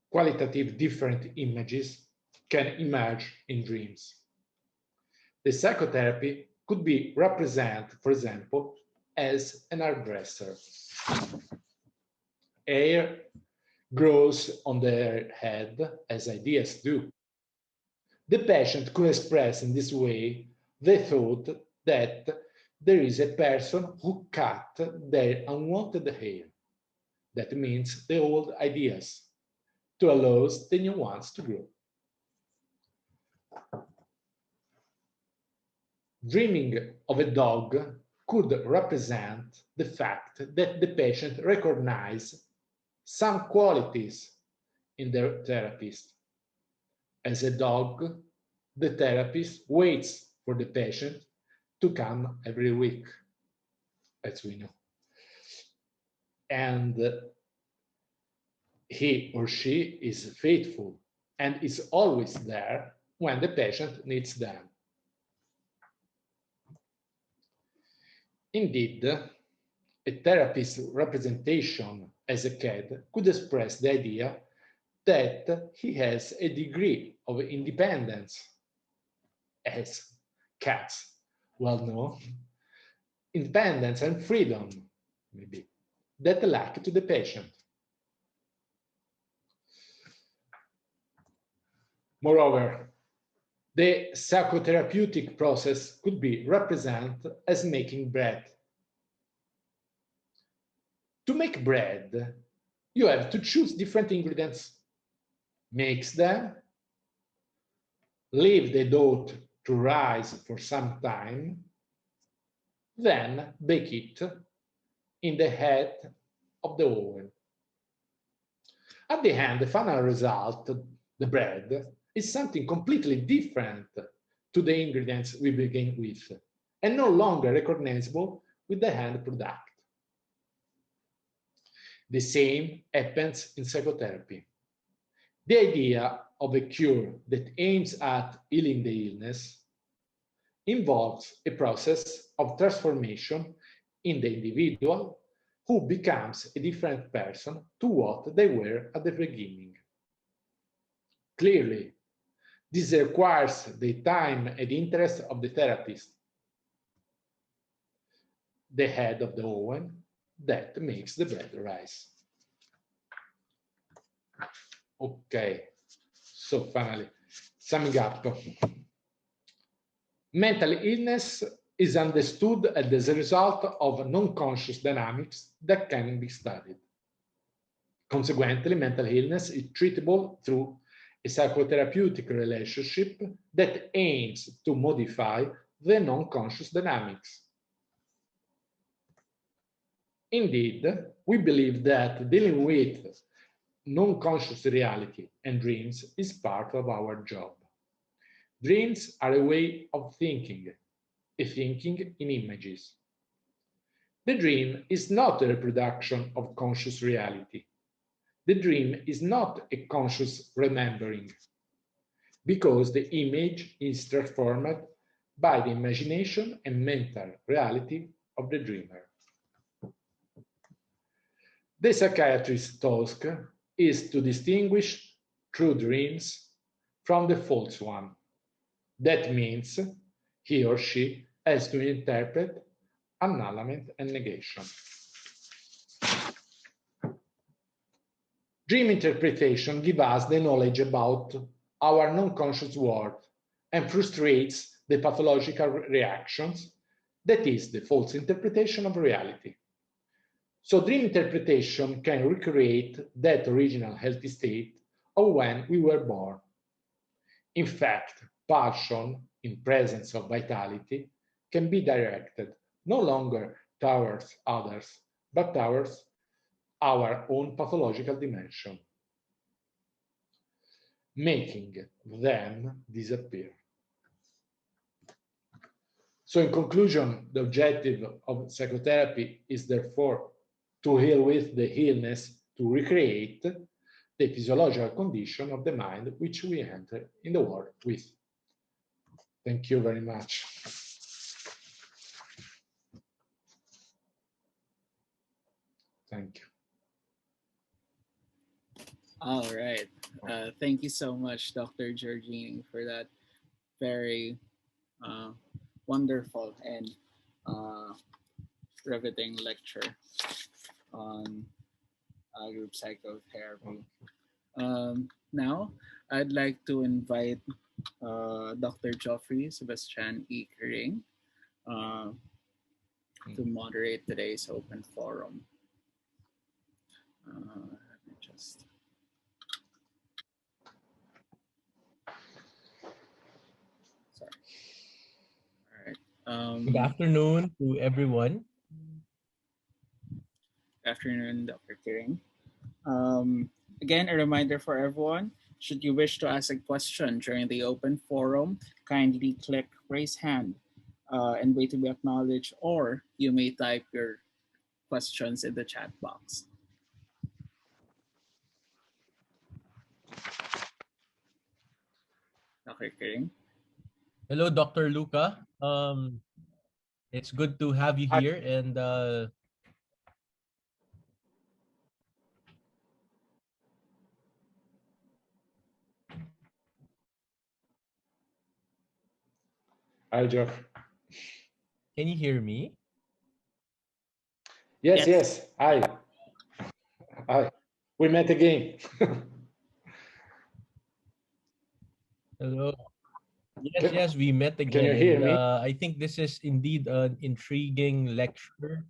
qualitative different images can emerge in dreams. The psychotherapy could be represented, for example, as an hairdresser. Hair grows on their head as ideas do. The patient could express in this way the thought that there is a person who cut their unwanted hair. That means the old ideas, to allow the new ones to grow. Dreaming of a dog could represent the fact that the patient recognizes some qualities in their therapist. As a dog, the therapist waits for the patient to come every week, as we know. And he or she is faithful and is always there when the patient needs them. Indeed, a therapist's representation as a cat could express the idea that he has a degree of independence, as cats well know, independence and freedom, maybe, that lack to the patient. Moreover, the psychotherapeutic process could be represented as making bread. To make bread, you have to choose different ingredients, mix them, leave the dough to rise for some time, then bake it in the head of the oven. At the end, the final result, the bread, is something completely different to the ingredients we begin with, and no longer recognizable with the end product. The same happens in psychotherapy. The idea of a cure that aims at healing the illness involves a process of transformation in the individual who becomes a different person to what they were at the beginning. Clearly, this requires the time and interest of the therapist, the head of the oven that makes the bread rise. Okay, so finally, summing up. Mental illness is understood as a result of non-conscious dynamics that can be studied. Consequently, mental illness is treatable through a psychotherapeutic relationship that aims to modify the non-conscious dynamics. Indeed, we believe that dealing with non-conscious reality and dreams is part of our job. Dreams are a way of thinking, a thinking in images. The dream is not a reproduction of conscious reality. The dream is not a conscious remembering, because the image is transformed by the imagination and mental reality of the dreamer. The psychiatrist's task is to distinguish true dreams from the false one. That means he or she has to interpret annulment and negation. Dream interpretation gives us the knowledge about our non-conscious world and frustrates the pathological reactions, that is, the false interpretation of reality. So dream interpretation can recreate that original healthy state of when we were born. In fact, passion in presence of vitality can be directed no longer towards others, but towards our own pathological dimension, making them disappear. So in conclusion, the objective of psychotherapy is therefore to heal with the illness, to recreate the physiological condition of the mind which we enter in the world with. Thank you very much. Thank you. All right. Thank you so much, Dr. Giorgini, for that very wonderful and riveting lecture on group psychotherapy. Now, I'd like to invite Dr. Geoffrey Sebastian E. Kering to moderate today's open forum. Let me just... Sorry. All right. Good afternoon to everyone. Good afternoon, Dr. Kering. Again, a reminder for everyone, should you wish to ask a question during the open forum, kindly click raise hand and wait to be acknowledged, or you may type your questions in the chat box. Dr. Kering. Hello, Dr. Luca. It's good to have you here, and Hi, Jeff. can you hear me? Yes, yes. Hi. Hi. We met again. Hello. Yes, we met again. Can you hear me? I think this is indeed an intriguing lecture.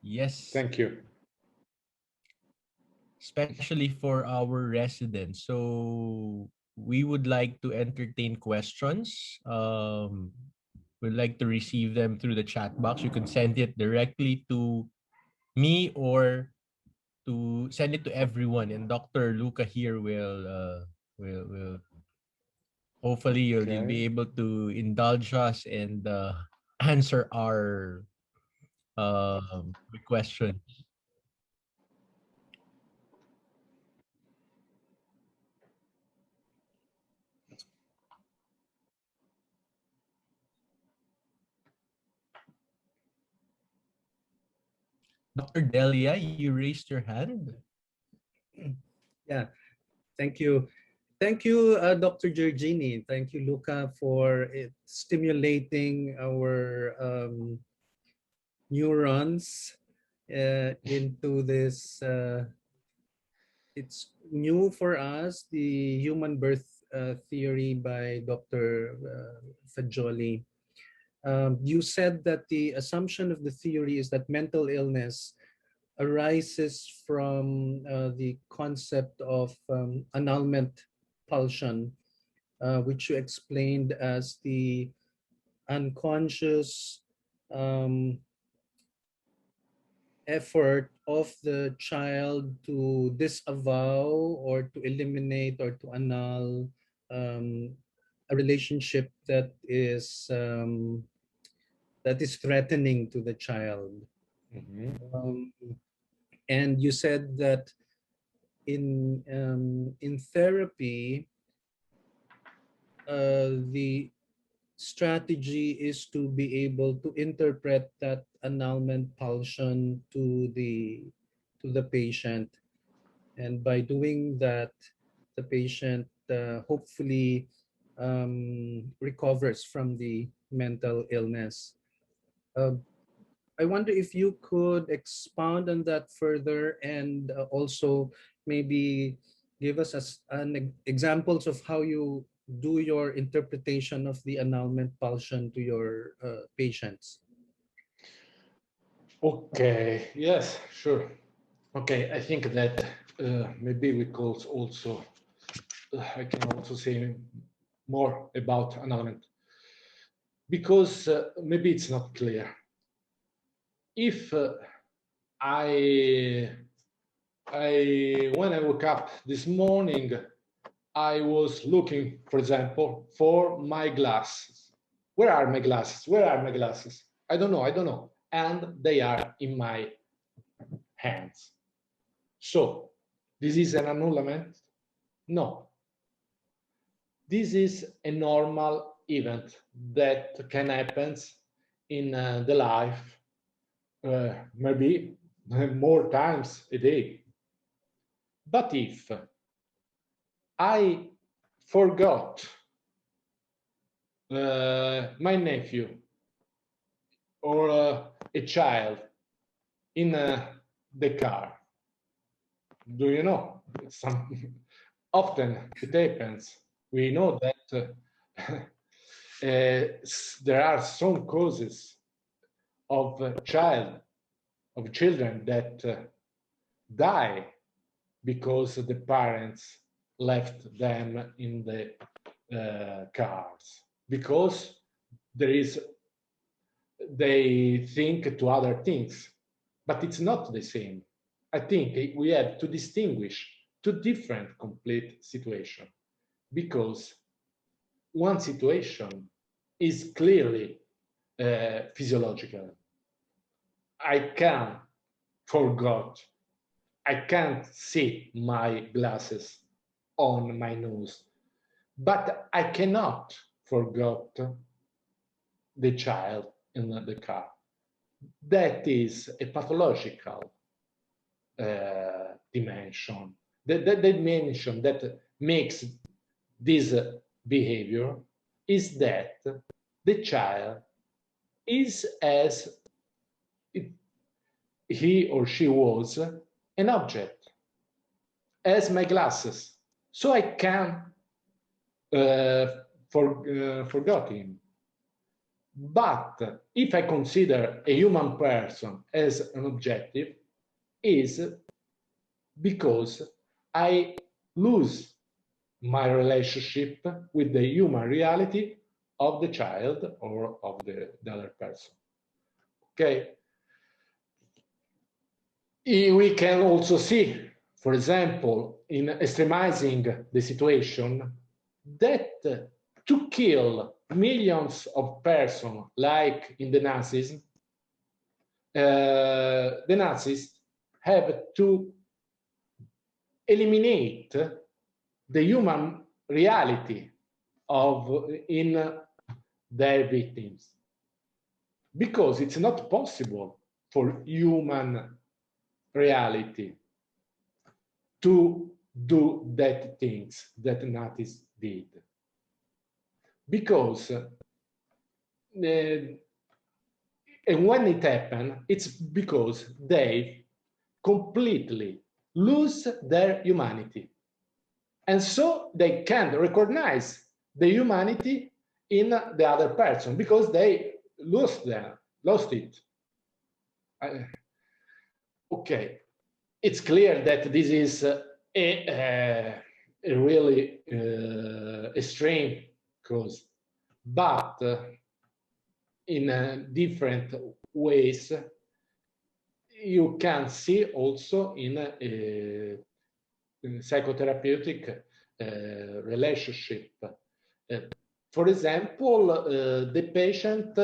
Yes. Thank you. Especially for our residents. So we would like to entertain questions. We'd like to receive them through the chat box. You can send it directly to me or to send it to everyone. And Dr. Luca here will hopefully you'll be able to indulge us and answer our questions. Dr. Delia, you raised your hand. Yeah, thank you. Thank you, Dr. Giorgini. Thank you, Luca, for stimulating our neurons into this. It's new for us, the human birth theory by Dr. Fagioli. You said that the assumption of the theory is that mental illness arises from the concept of annulment pulsion, which you explained as the unconscious effort of the child to disavow or to eliminate or to annul a relationship that is threatening to the child. And you said that in therapy, the strategy is to be able to interpret that annulment pulsion to the patient, and by doing that, the patient hopefully recovers from the mental illness. I wonder if you could expound on that further, and also maybe give us examples of how you do your interpretation of the annulment pulsion to your patients? Okay, yes, sure. Okay, I think that maybe we could also, I can also say more about annulment, because maybe it's not clear. If when I woke up this morning, I was looking, for example, for my glasses. Where are my glasses? Where are my glasses? I don't know, I don't know. And they are in my hands. So, this is an annulment? No. This is a normal event that can happen in the life, maybe more times a day. But if I forgot my nephew or a child in the car, do you know? Often it happens. We know that there are some causes of children that die because the parents left them in the cars, because they think to other things, but it's not the same. I think we have to distinguish two different complete situations, because one situation is clearly physiological. I can't see my glasses on my nose, but I cannot forget the child in the car. That is a pathological dimension. The dimension that makes this behavior is that the child is as he or she was an object, as my glasses. So I can forget him. But if I consider a human person as an objective, is because I lose my relationship with the human reality of the child or of the other person. Okay. We can also see, for example, in extremizing the situation, that to kill millions of persons, like in the Nazism, the Nazis have to eliminate the human reality in their victims, because it's not possible for human reality to do that things that Nazis did, because and when it happened, it's because they completely lose their humanity, and so they can't recognize the humanity in the other person, because they lost it. Okay, it's clear that this is a really extreme cause, but in different ways you can see also in psychotherapeutic relationship. For example, the patient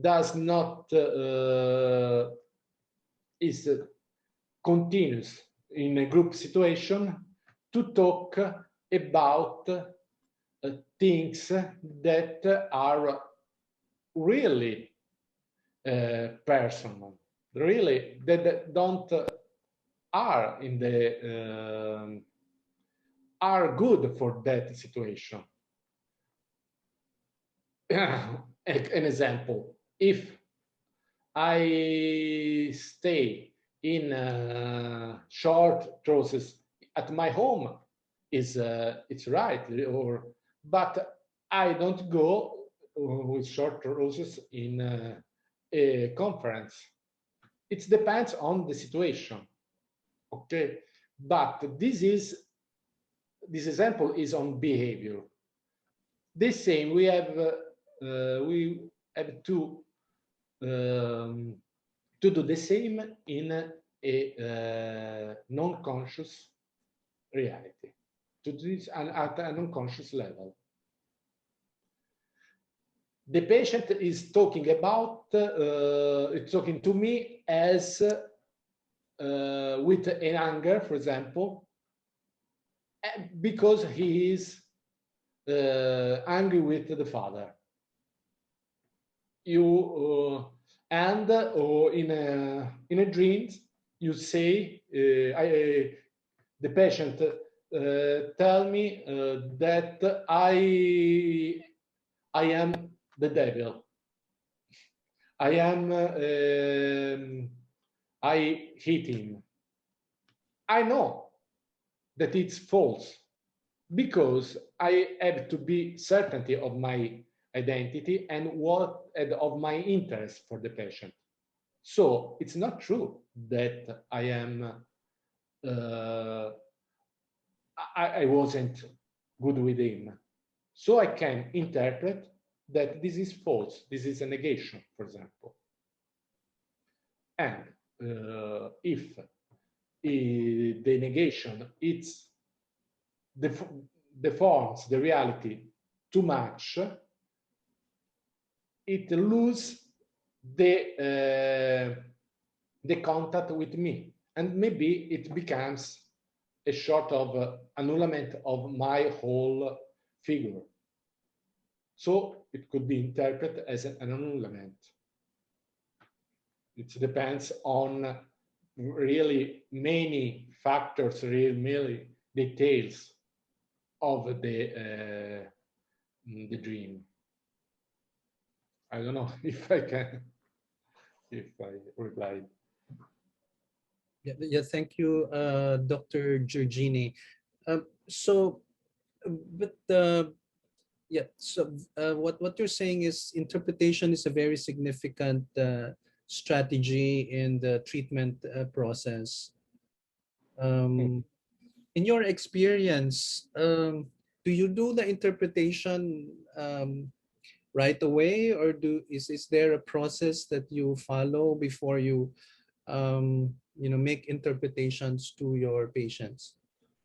does not continues in a group situation to talk about things that are really personal, really that don't are in the are good for that situation. An example: if I stay in short trousers at my home, it's right, but I don't go with short roses in a conference. It depends on the situation, okay? But this example is on behavior. The same, we have to do the same in a non-conscious reality, to do this at an unconscious level. The patient is talking about, it's talking to me as with an anger, for example, because he is angry with the father. You and in a dream, you say, the patient tell me that I am the devil. I hate him. I know that it's false because I have to be certainty of my identity and of my interest for the patient. So it's not true that I am I wasn't good with him. So I can interpret that this is false. This is a negation, for example. And if the negation deforms the reality too much, it loses the contact with me, and maybe it becomes a sort of annulment of my whole figure. So it could be interpreted as an annulment. It depends on really many factors, really many details of the dream. I don't know if I replied. Yeah, thank you, Dr. Giorgini. What you're saying is interpretation is a very significant strategy in the treatment process. In your experience, do you do the interpretation right away, or is there a process that you follow before you make interpretations to your patients?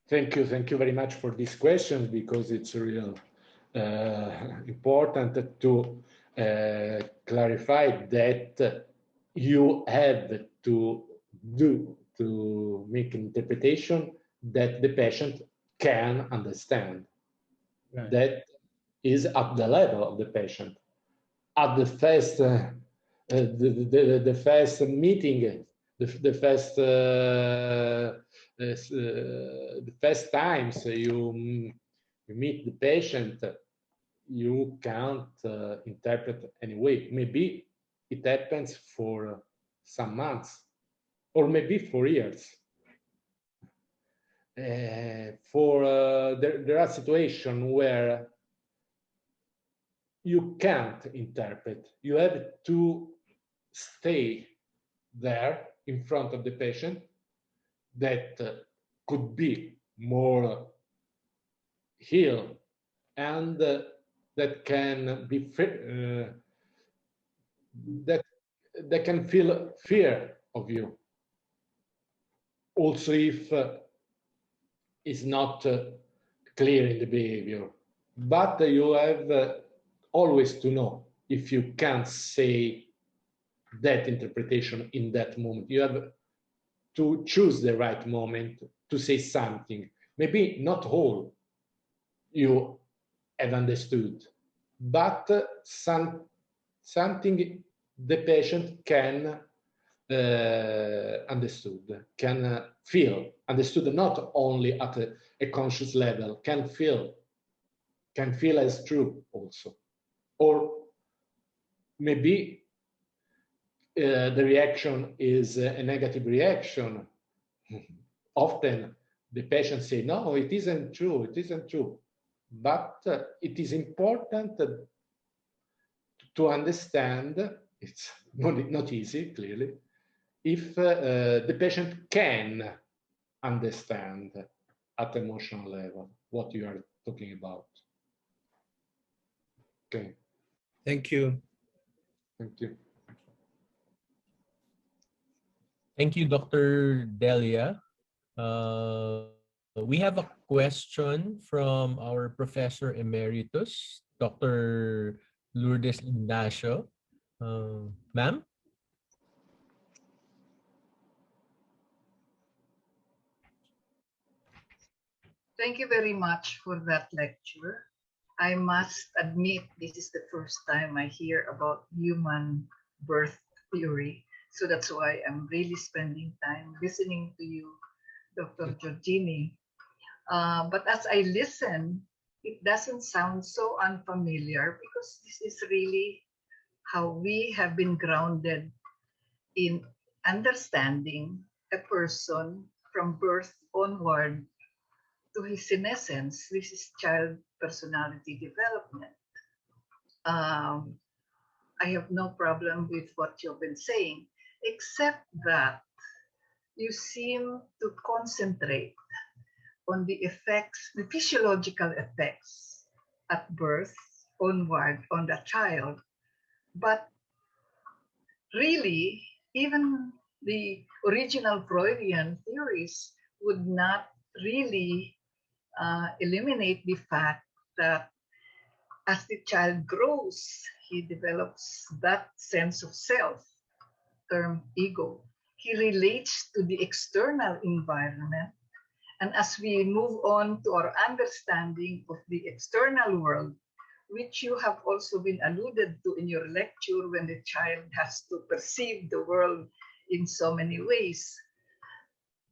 Thank you very much for this question, because it's real important to clarify that you have to make an interpretation that the patient can understand. Right. That is at the level of the patient. At the first the first meeting, the first times you meet the patient, you can't interpret anyway. Maybe it happens for some months, or maybe for years. There are situations where you can't interpret. You have to stay there in front of the patient that could be more healed and that can be that can feel fear of you, also if it's not clear in the behavior. But you have always to know if you can't say that interpretation in that moment. You have to choose the right moment to say something. Maybe not all you have understood, but something the patient can can feel understood, not only at a conscious level, can feel as true also. Or maybe the reaction is a negative reaction. Often the patient say, no, it isn't true, but it is important to understand, it's not easy, clearly, if the patient can understand at emotional level what you are talking about. Okay. Thank you. Thank you. Thank you, Dr. Delia. We have a question from our Professor Emeritus, Dr. Lourdes Ignacio. Ma'am? Thank you very much for that lecture. I must admit this is the first time I hear about human birth theory. So that's why I'm really spending time listening to you, Dr. Giorgini. But as I listen, it doesn't sound so unfamiliar because this is really how we have been grounded in understanding a person from birth onward to his senescence, which is child personality development. I have no problem with what you've been saying, except that you seem to concentrate on the effects, the physiological effects at birth onward on the child. But really, even the original Freudian theories would not really eliminate the fact that as the child grows, he develops that sense of self, term ego. He relates to the external environment. And as we move on to our understanding of the external world, which you have also been alluded to in your lecture when the child has to perceive the world in so many ways,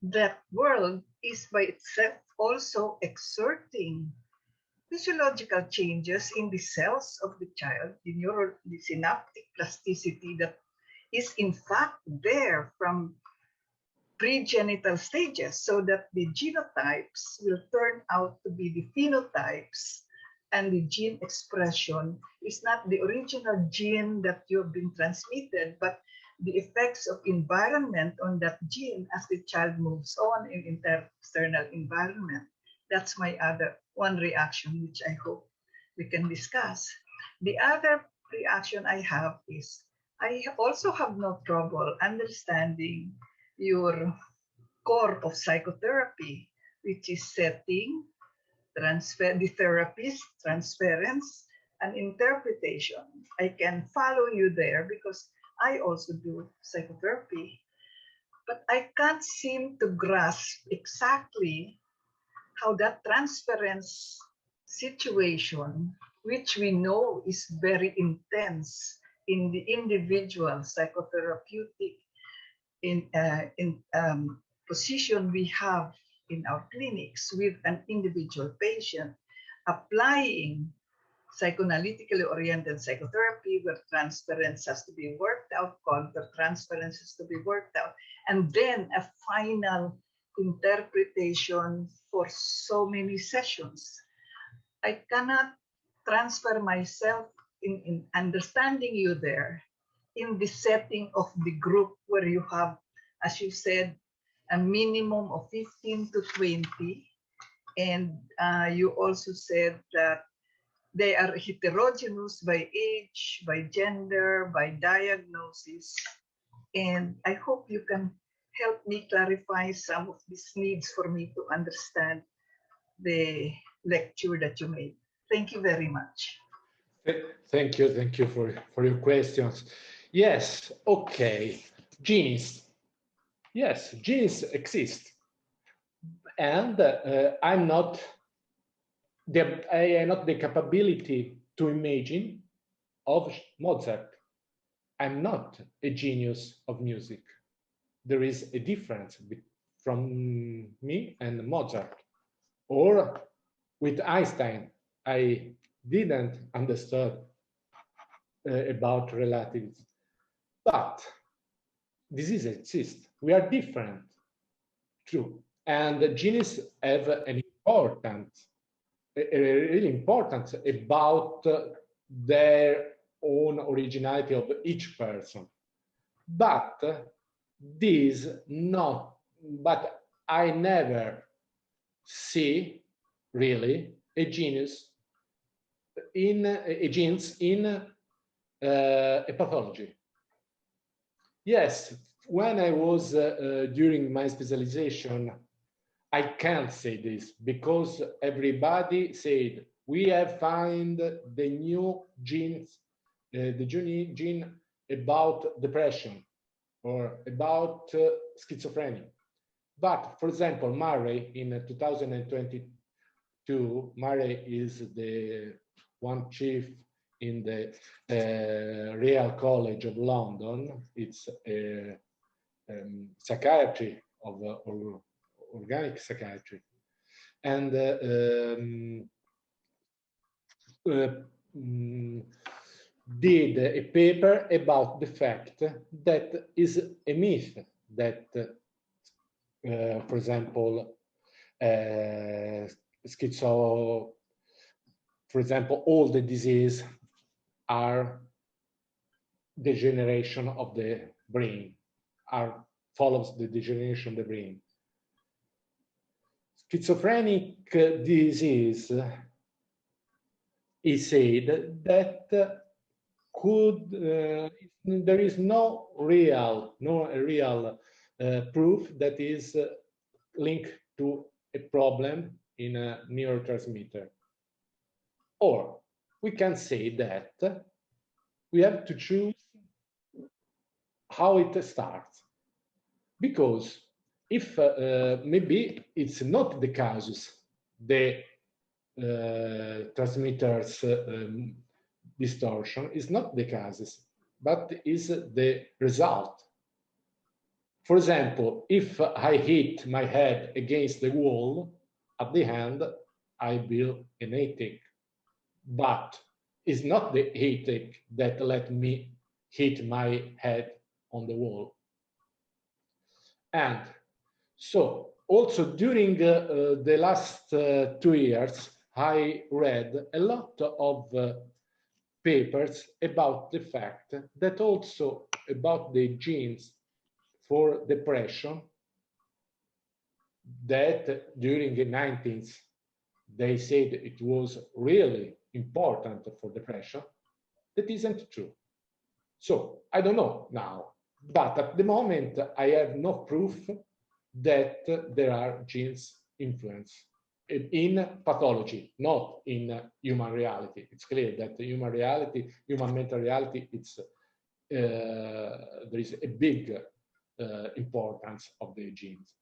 that world is by itself also exerting physiological changes in the cells of the child, the synaptic plasticity that is in fact there from pregenital stages, so that the genotypes will turn out to be the phenotypes, and the gene expression is not the original gene that you've been transmitted, but the effects of environment on that gene as the child moves on in external environment. That's my other one reaction, which I hope we can discuss. The other reaction I have is I also have no trouble understanding your core of psychotherapy, which is setting, the therapist, transference, and interpretation. I can follow you there because I also do psychotherapy, but I can't seem to grasp exactly how that transference situation, which we know is very intense in the individual psychotherapeutic position we have in our clinics with an individual patient, applying psychoanalytically oriented psychotherapy where transference has to be worked out, counter-transference has to be worked out, and then a final interpretation for so many sessions. I cannot transfer myself in understanding you there in the setting of the group where you have, as you said, a minimum of 15 to 20. And you also said that they are heterogeneous by age, by gender, by diagnosis. And I hope you can help me clarify some of these needs for me to understand the lecture that you made. Thank you very much. Thank you for your questions. Yes, okay, genes. Yes, genes exist. And I have not the capability to imagine of Mozart. I'm not a genius of music. There is a difference from me and Mozart. Or with Einstein, I didn't understand about relativism. But disease exists. We are different, true. And the genes have an important really important about their own originality of each person. But but I never see really a genes in a pathology. Yes, when I was during my specialization, I can't say this because everybody said we have found the new genes, the gene about depression or about schizophrenia. But for example, Murray in 2022, Murray is the one chief in the Real College of London. It's a psychiatry of organic psychiatry, and did a paper about the fact that is a myth that, for example, for example, all the diseases are degeneration of the brain, follows the degeneration of the brain. Schizophrenic disease is said that there is no real proof that is linked to a problem in a neurotransmitter. Or we can say that we have to choose how it starts. Because if maybe it's not the causes, the transmitters distortion is not the causes, but is the result. For example, if I hit my head against the wall, at the end, I feel an headache. But it's not the headache that let me hit my head on the wall. And so also during the last 2 years, I read a lot of papers about the fact that also about the genes for depression, that during the 90s, they said it was really important for depression. That isn't true. So I don't know now, but at the moment, I have no proof that there are genes influence in pathology, not in human reality. It's clear that the human reality, human mental reality, there is a big importance of the genes.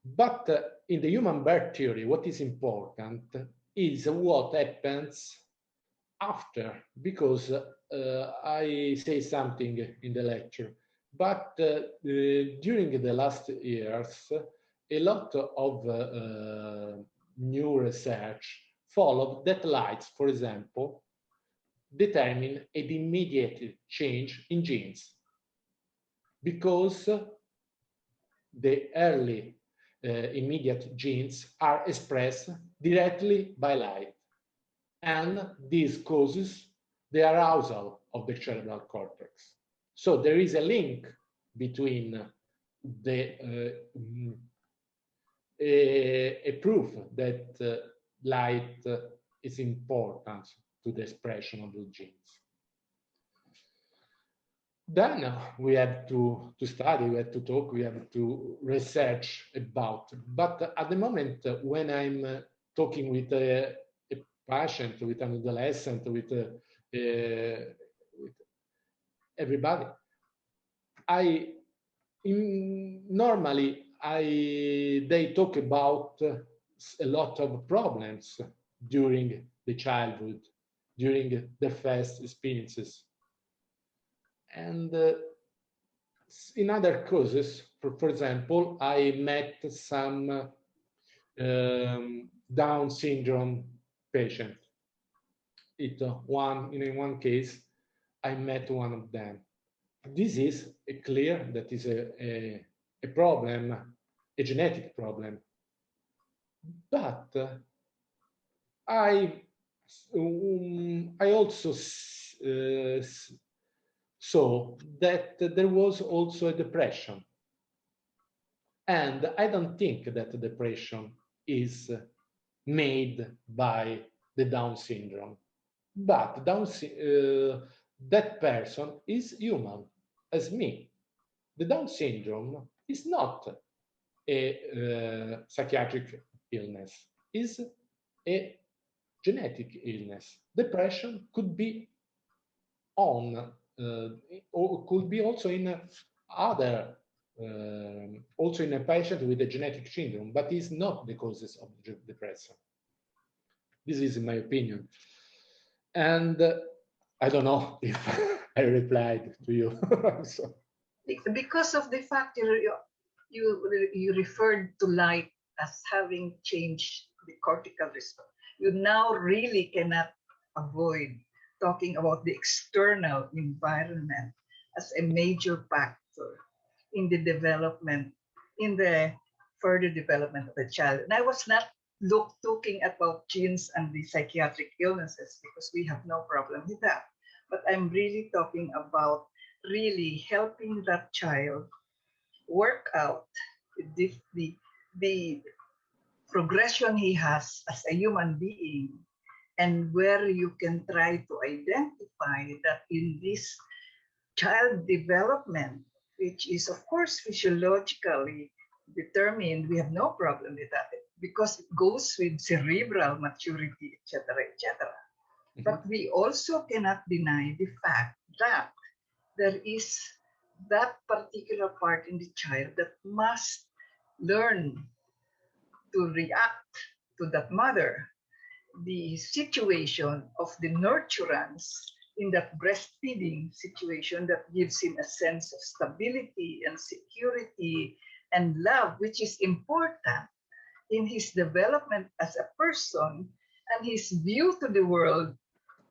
But in the human birth theory, what is important is what happens after, because I say something in the lecture, but during the last years, a lot of new research followed that lights, for example, determine an immediate change in genes, because the early immediate genes are expressed directly by light, and this causes the arousal of the cerebral cortex. So there is a link between the a proof that light is important to the expression of the genes. Then we have to study, we have to talk, we have to research about. But at the moment, when I'm talking with a patient, with an adolescent, with everybody, normally they talk about a lot of problems during the childhood, during the first experiences. And in other causes, for example, I met some Down syndrome patient. In one case, I met one of them. This is clear that is a problem, a genetic problem. But I also saw that there was also a depression. And I don't think that the depression is made by the Down syndrome. But that person is human, as me. The Down syndrome is not a psychiatric illness, is a genetic illness. Depression could be or could be also in other, also in a patient with a genetic syndrome, but is not the causes of depression. This is my opinion. And I don't know if I replied to you. So. Because of the fact you referred to light as having changed the cortical response, you now really cannot avoid talking about the external environment as a major factor in the development, in the further development of the child. And I was not talking about genes and the psychiatric illnesses because we have no problem with that. But I'm really talking about really helping that child work out the progression he has as a human being, and where you can try to identify that in this child development, which is of course physiologically determined, we have no problem with that because it goes with cerebral maturity, etc., etc. But we also cannot deny the fact that there is that particular part in the child that must learn to react to that mother. The situation of the nurturance in that breastfeeding situation that gives him a sense of stability and security and love, which is important in his development as a person and his view to the world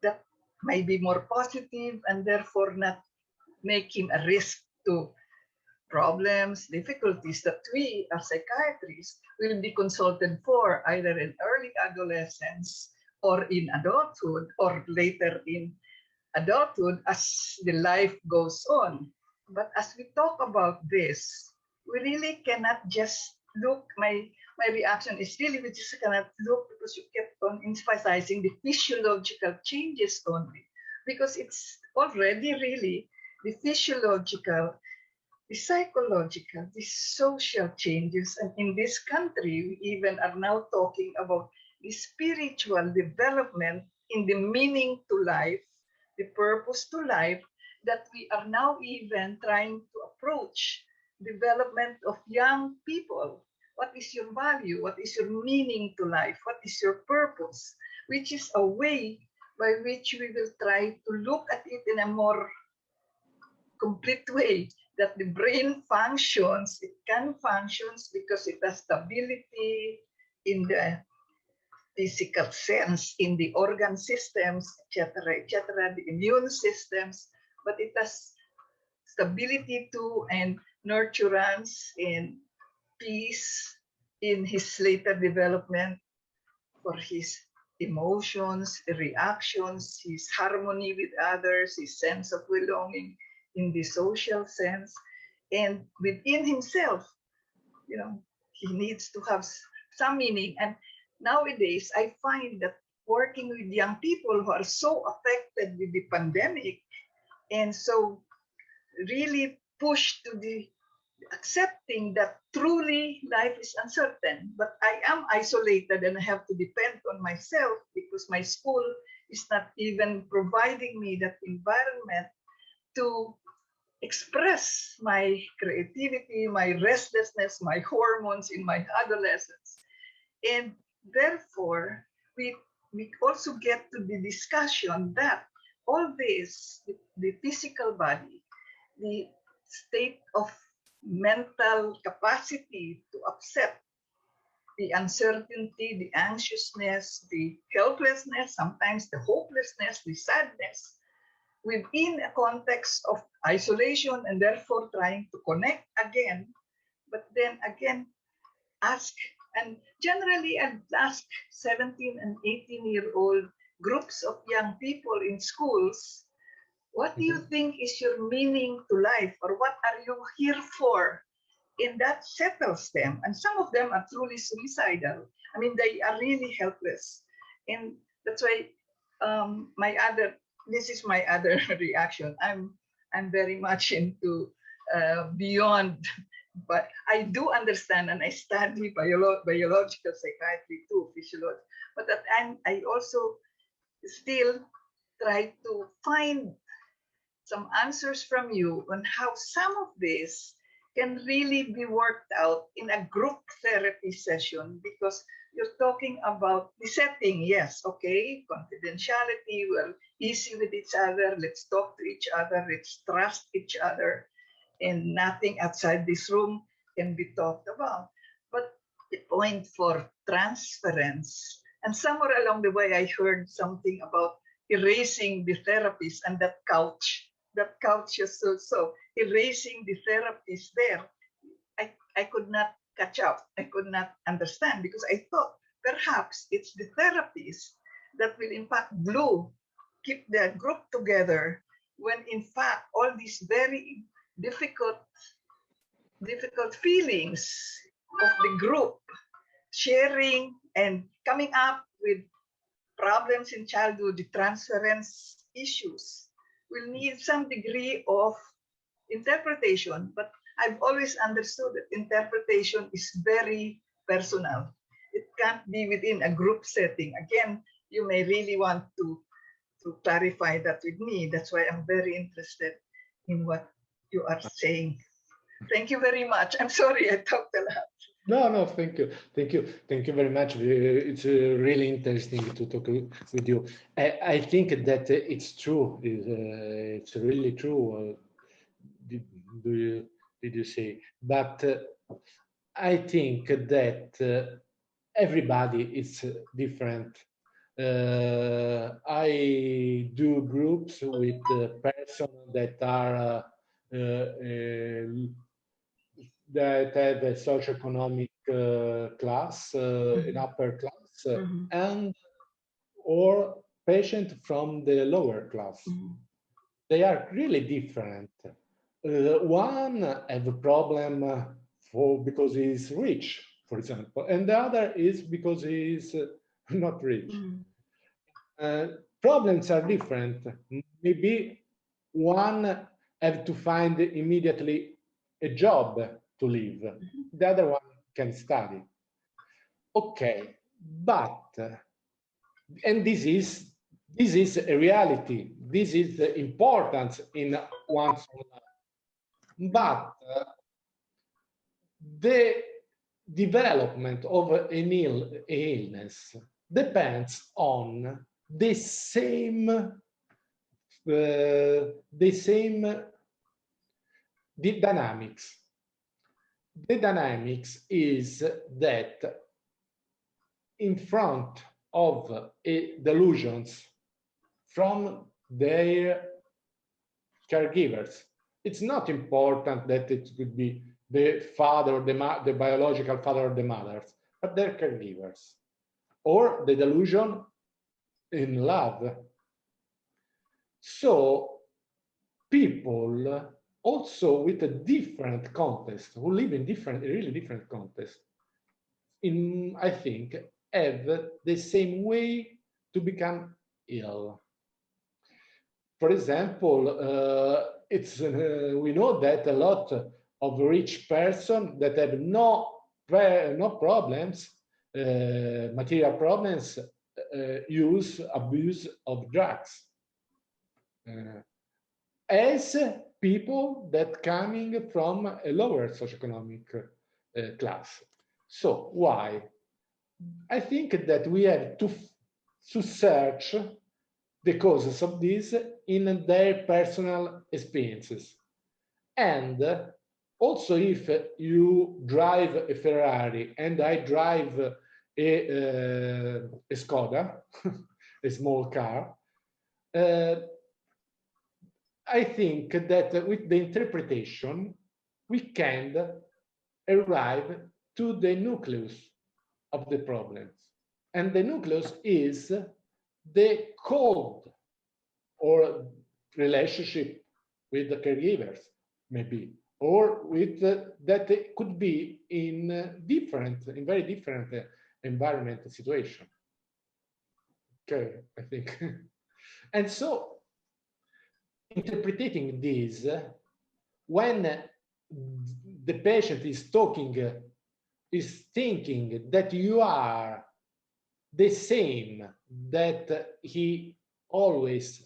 that may be more positive and therefore not make him a risk to problems, difficulties that we as psychiatrists will be consulted for either in early adolescence or in adulthood or later in adulthood as the life goes on. But as we talk about this, we really cannot just look, my reaction is really we just cannot look because you kept on emphasizing the physiological changes only, because it's already really the physiological, the psychological, the social changes. And in this country, we even are now talking about the spiritual development in the meaning to life, the purpose to life, that we are now even trying to approach development of young people. What is your value? What is your meaning to life? What is your purpose? Which is a way by which we will try to look at it in a more complete way, that the brain functions, it can functions because it has stability in the physical sense, in the organ systems, etc., the immune systems, but it has stability too and nurturance and peace in his later development for his emotions, reactions, his harmony with others, his sense of belonging in the social sense, and within himself, he needs to have some meaning. And nowadays, I find that working with young people who are so affected with the pandemic and so really pushed to the accepting that truly life is uncertain, but I am isolated and I have to depend on myself because my school is not even providing me that environment to express my creativity, my restlessness, my hormones in my adolescence. And therefore, we also get to the discussion that all this, the physical body, the state of mental capacity to accept the uncertainty, the anxiousness, the helplessness, sometimes the hopelessness, the sadness, within a context of isolation and therefore trying to connect again, but then again ask And generally, I'd ask 17 and 18-year-old groups of young people in schools, what do you think is your meaning to life, or what are you here for? And that settles them. And some of them are truly suicidal. I mean, they are really helpless. And that's why this is my other reaction. I'm very much into beyond, but I do understand, and I study biological psychiatry too, physiology. But at the end, I also still try to find some answers from you on how some of this can really be worked out in a group therapy session, because you're talking about the setting. Yes, okay, confidentiality, we're easy with each other, let's talk to each other, let's trust each other, and nothing outside this room can be talked about. But the point for transference, and somewhere along the way, I heard something about erasing the therapist and that couch is so erasing the therapist there. I could not catch up. I could not understand, because I thought perhaps it's the therapist that will in fact keep the group together, when in fact all these very difficult feelings of the group sharing and coming up with problems in childhood, the transference issues, will need some degree of interpretation. But I've always understood that interpretation is very personal. It can't be within a group setting. Again, you may really want to clarify that with me. That's why I'm very interested in what you are saying. Thank you very much. I'm sorry I talked a lot. No, thank you very much. It's really interesting to talk with you. I think that it's true. It's really true. Did you say? But I think that everybody is different. I do groups with persons that are that have a socioeconomic class, an upper class, and or patient from the lower class. They are really different. One have a problem because he's rich, for example, and the other is because he's not rich. Problems are different. Maybe one have to find immediately a job to live. The other one can study. Okay, but and this is a reality. This is the importance in one's life. But the development of an illness depends on the same dynamics. The dynamics is that in front of delusions from their caregivers, it's not important that it could be the father or the biological father or the mother, but their caregivers, or the delusion in love. So people also with a different context, who live in really different contexts, I think, have the same way to become ill. For example, we know that a lot of rich persons that have no problems, material problems, abuse of drugs. As people that coming from a lower socioeconomic class. So why? I think that we have to search the causes of this in their personal experiences. And also, if you drive a Ferrari and I drive a Skoda, a small car, I think that with the interpretation, we can arrive to the nucleus of the problems. And the nucleus is the code or relationship with the caregivers, maybe, or with that it could be in very different environment situation. Okay, I think. And so, interpreting this, when the patient is talking, is thinking that you are the same that he always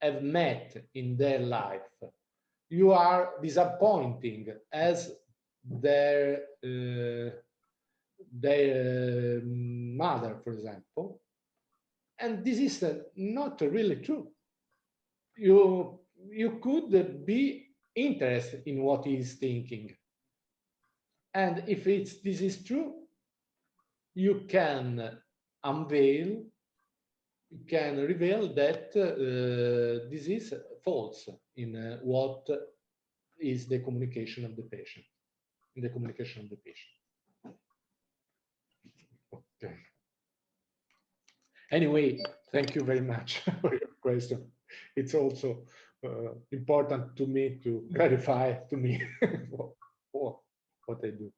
have met in their life, you are disappointing as their mother, for example, and this is not really true. You could be interested in what he is thinking, and if this is true, you can unveil, you can reveal that this is false in what is the communication of the patient, in the communication of the patient. Okay. Anyway, thank you very much for your question. It's also important to me to clarify to me what I do.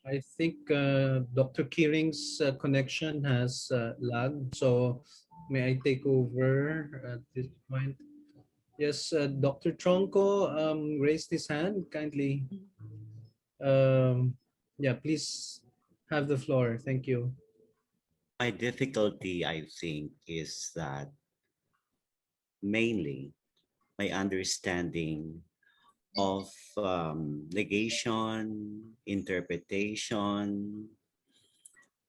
I think Dr. Keering's connection has lagged, so may I take over at this point? Yes, Dr. Tronco raised his hand kindly. Yeah, please have the floor. Thank you. My difficulty, I think, is that mainly my understanding of negation, interpretation,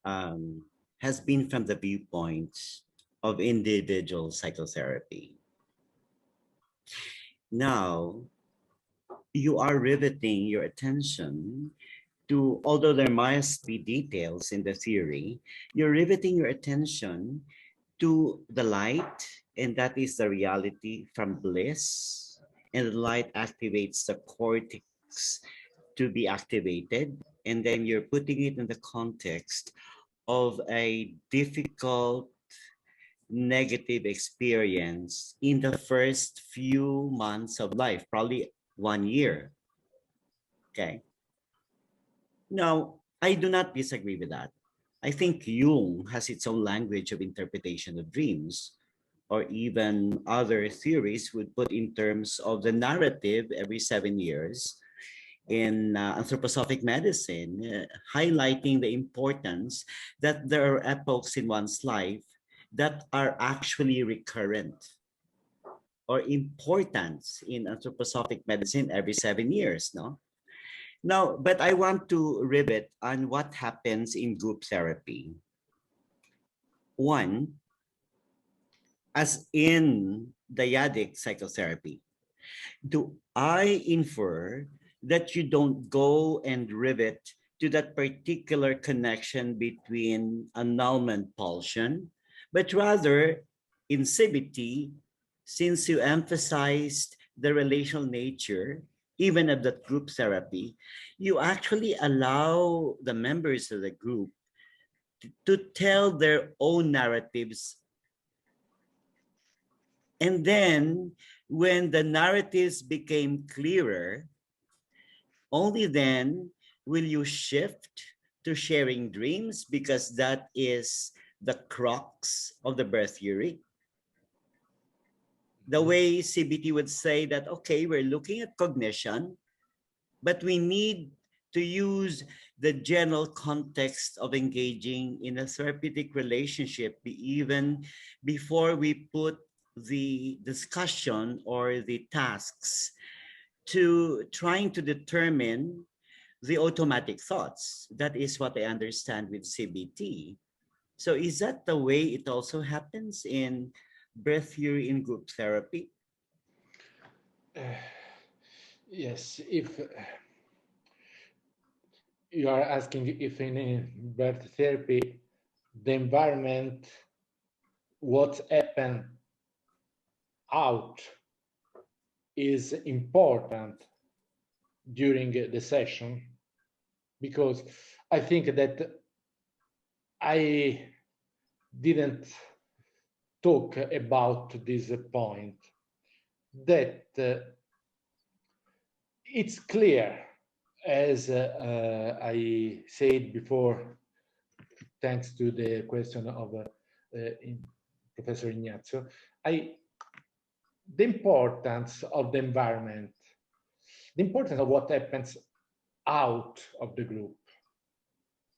has been from the viewpoint of individual psychotherapy. Now, you are riveting your attention to, although there must be details in the theory, you're riveting your attention to the light, and that is the reality from bliss. And the light activates the cortex to be activated. And then you're putting it in the context of a difficult negative experience in the first few months of life, probably 1 year. Okay. Now, I do not disagree with that. I think Jung has its own language of interpretation of dreams, or even other theories would put in terms of the narrative every 7 years in anthroposophic medicine, highlighting the importance that there are epochs in one's life that are actually recurrent or importance in anthroposophic medicine every 7 years, no? Now, but I want to rivet on what happens in group therapy. One, as in dyadic psychotherapy, do I infer that you don't go and rivet to that particular connection between annulment pulsion, but rather in CBT, since you emphasized the relational nature, even of that group therapy, you actually allow the members of the group to tell their own narratives. And then when the narratives became clearer, only then will you shift to sharing dreams, because that is the crux of the birth theory. The way CBT would say that, okay, we're looking at cognition, but we need to use the general context of engaging in a therapeutic relationship even before we put the discussion or the tasks to trying to determine the automatic thoughts. That is what I understand with CBT. So is that the way it also happens in breath theory in group therapy? Yes, if you are asking if in birth therapy, the environment, what happened out is important during the session, because I think that I didn't talk about this point, that it's clear, as I said before, thanks to the question of Professor Ignazio, the importance of the environment, the importance of what happens out of the group.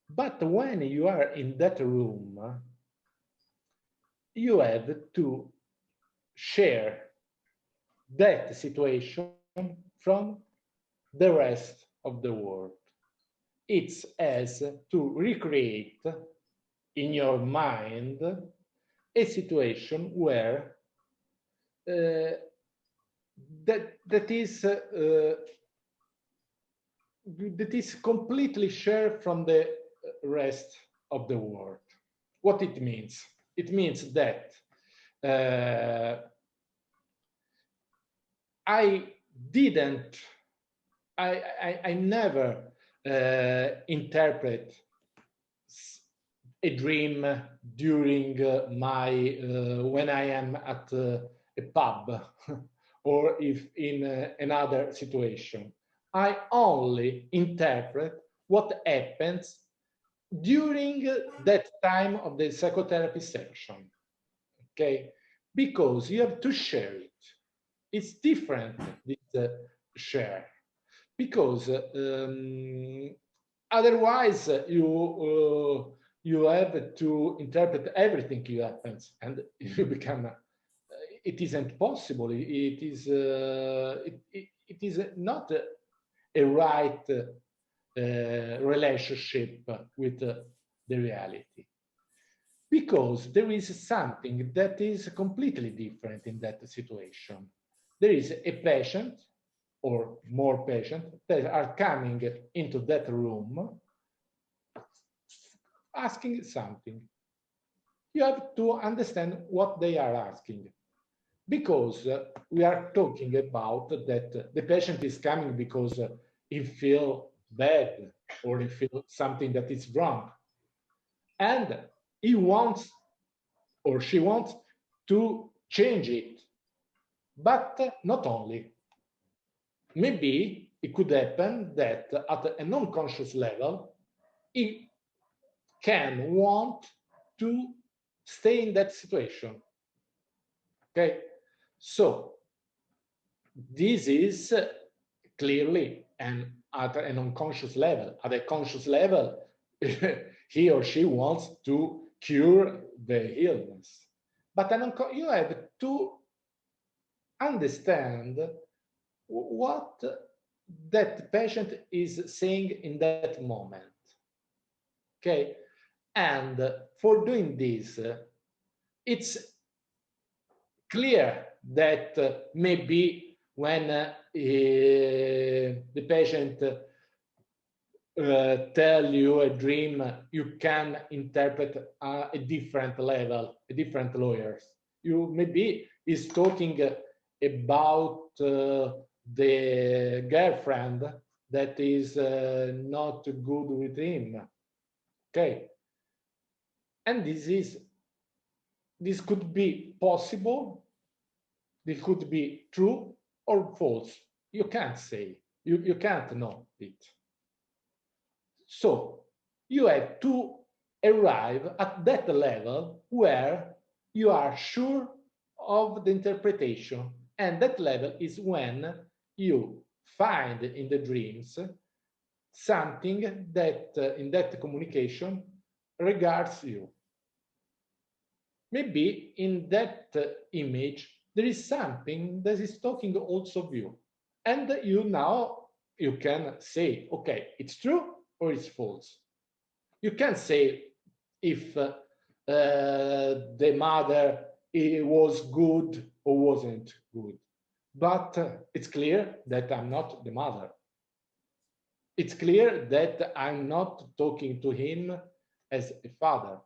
But when you are in that room, you have to share that situation from the rest of the world. It's as to recreate in your mind a situation where that is completely shared from the rest of the world. What it means? It means that I never interpret a dream during my when I am at a pub or if in another situation. I only interpret what happens during that time of the psychotherapy section, okay? Because you have to share it. It's different, this share, because otherwise you have to interpret everything that happens, and you become. It isn't possible. It is. It is not a right relationship with the reality, because there is something that is completely different in that situation. There is a patient or more patients that are coming into that room asking something. You have to understand what they are asking, because we are talking about that the patient is coming because he feels bad or he feels something that is wrong, and he wants or she wants to change it. But not only. Maybe it could happen that at a non-conscious level, he can want to stay in that situation. Okay, so this is clearly at an unconscious level. At a conscious level, he or she wants to cure the illness. But you have to understand what that patient is saying in that moment. Okay, and for doing this, it's clear that maybe when the patient tell you a dream, you can interpret a different level, a different lawyers. You maybe is talking about the girlfriend that is not good with him. Okay, and this could be possible, this could be true or false. You can't say, you can't know it. So you have to arrive at that level where you are sure of the interpretation, and that level is when you find in the dreams something that in that communication regards you. Maybe in that image there is something that is talking also of you, and you now you can say, okay, it's true or it's false. You can say if the mother was good or wasn't good. But it's clear that I'm not the mother. It's clear that I'm not talking to him as a father.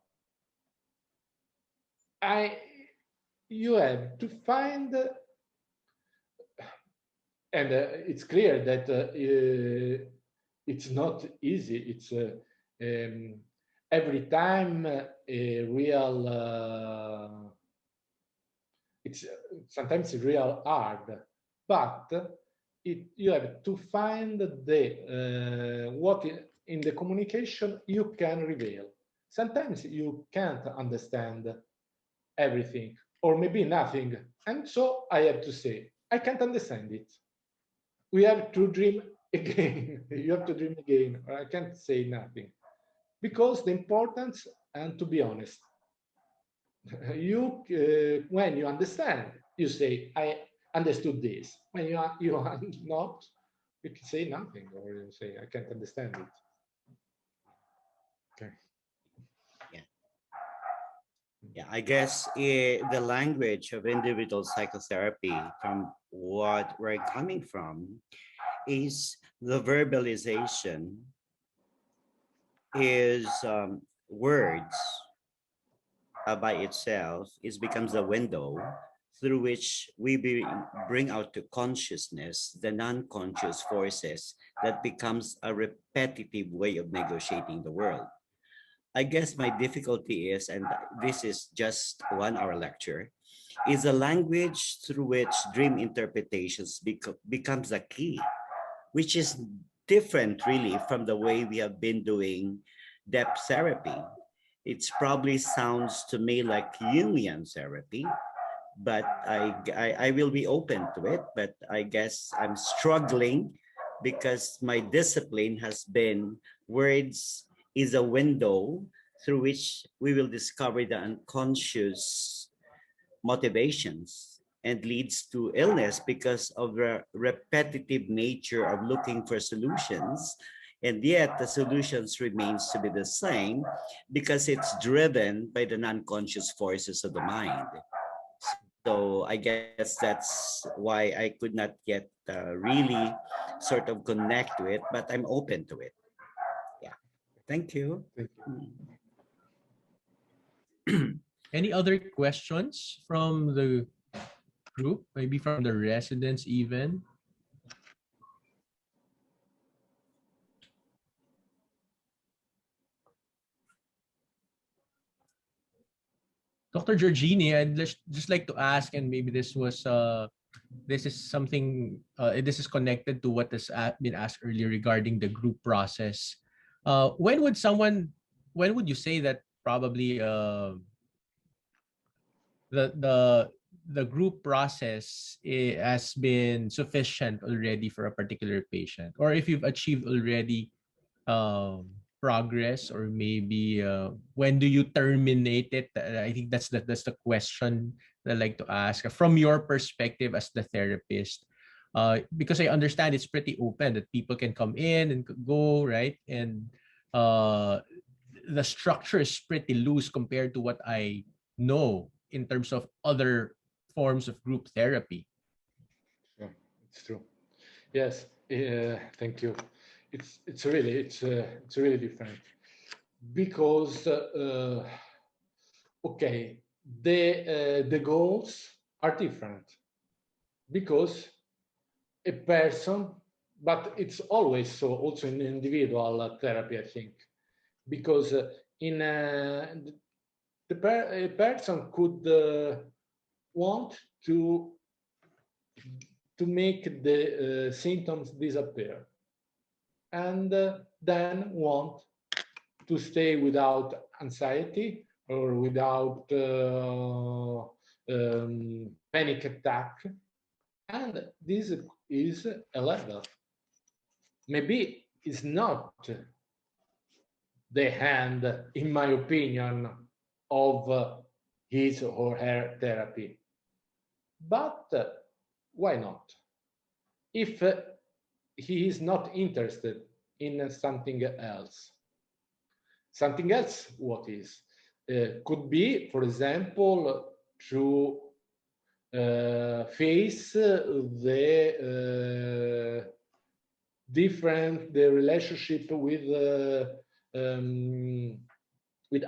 You have to find, and it's clear that it's not easy. It's every time a real. It's sometimes real hard, but you have to find the what in the communication you can reveal. Sometimes you can't understand everything, or maybe nothing, and so I have to say I can't understand it. We have to dream again. You have to dream again, or I can't say nothing, because the importance, and to be honest, you when you understand, you say I understood this. When you are not, you can say nothing, or you say I can't understand it. Okay. Yeah, I guess the language of individual psychotherapy, from what we're coming from, is the verbalization is words by itself. It becomes a window through which we bring out to consciousness the non-conscious forces that becomes a repetitive way of negotiating the world. I guess my difficulty is, and this is just 1 hour lecture, is a language through which dream interpretations becomes a key, which is different really from the way we have been doing depth therapy. It probably sounds to me like Jungian therapy, but I will be open to it. But I guess I'm struggling because my discipline has been words is a window through which we will discover the unconscious motivations and leads to illness because of the repetitive nature of looking for solutions. And yet the solutions remains to be the same because it's driven by the non-conscious forces of the mind. So I guess that's why I could not yet really sort of connect to it, but I'm open to it. Yeah. Thank you. Thank you. Any other questions from the group? Maybe from the residents even? Dr. Giorgini, I'd just like to ask, and maybe this is something, this is connected to what has been asked earlier regarding the group process. When would you say that probably the group process has been sufficient already for a particular patient, or if you've achieved already progress, or maybe when do you terminate it? I think that's the question that I like to ask from your perspective as the therapist, because I understand it's pretty open, that people can come in and go, right? And the structure is pretty loose compared to what I know in terms of other forms of group therapy. Sure, it's true. Yes, thank you. It's really different because okay, the goals are different because a person, but it's always so also in individual therapy, I think, because in a person could want to make the symptoms disappear, and then want to stay without anxiety or without panic attack, and this is a level. Maybe it's not the hand, in my opinion, of his or her therapy. But why not? If he is not interested in something else. Something else, what is? Could be, for example, to face the relationship with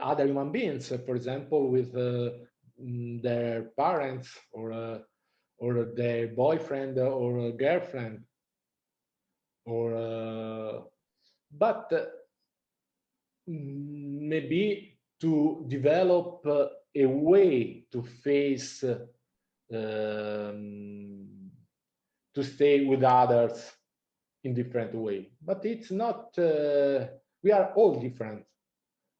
other human beings, for example, with their parents or their boyfriend or girlfriend, or but maybe to develop a way to face to stay with others in different way. But it's not, we are all different,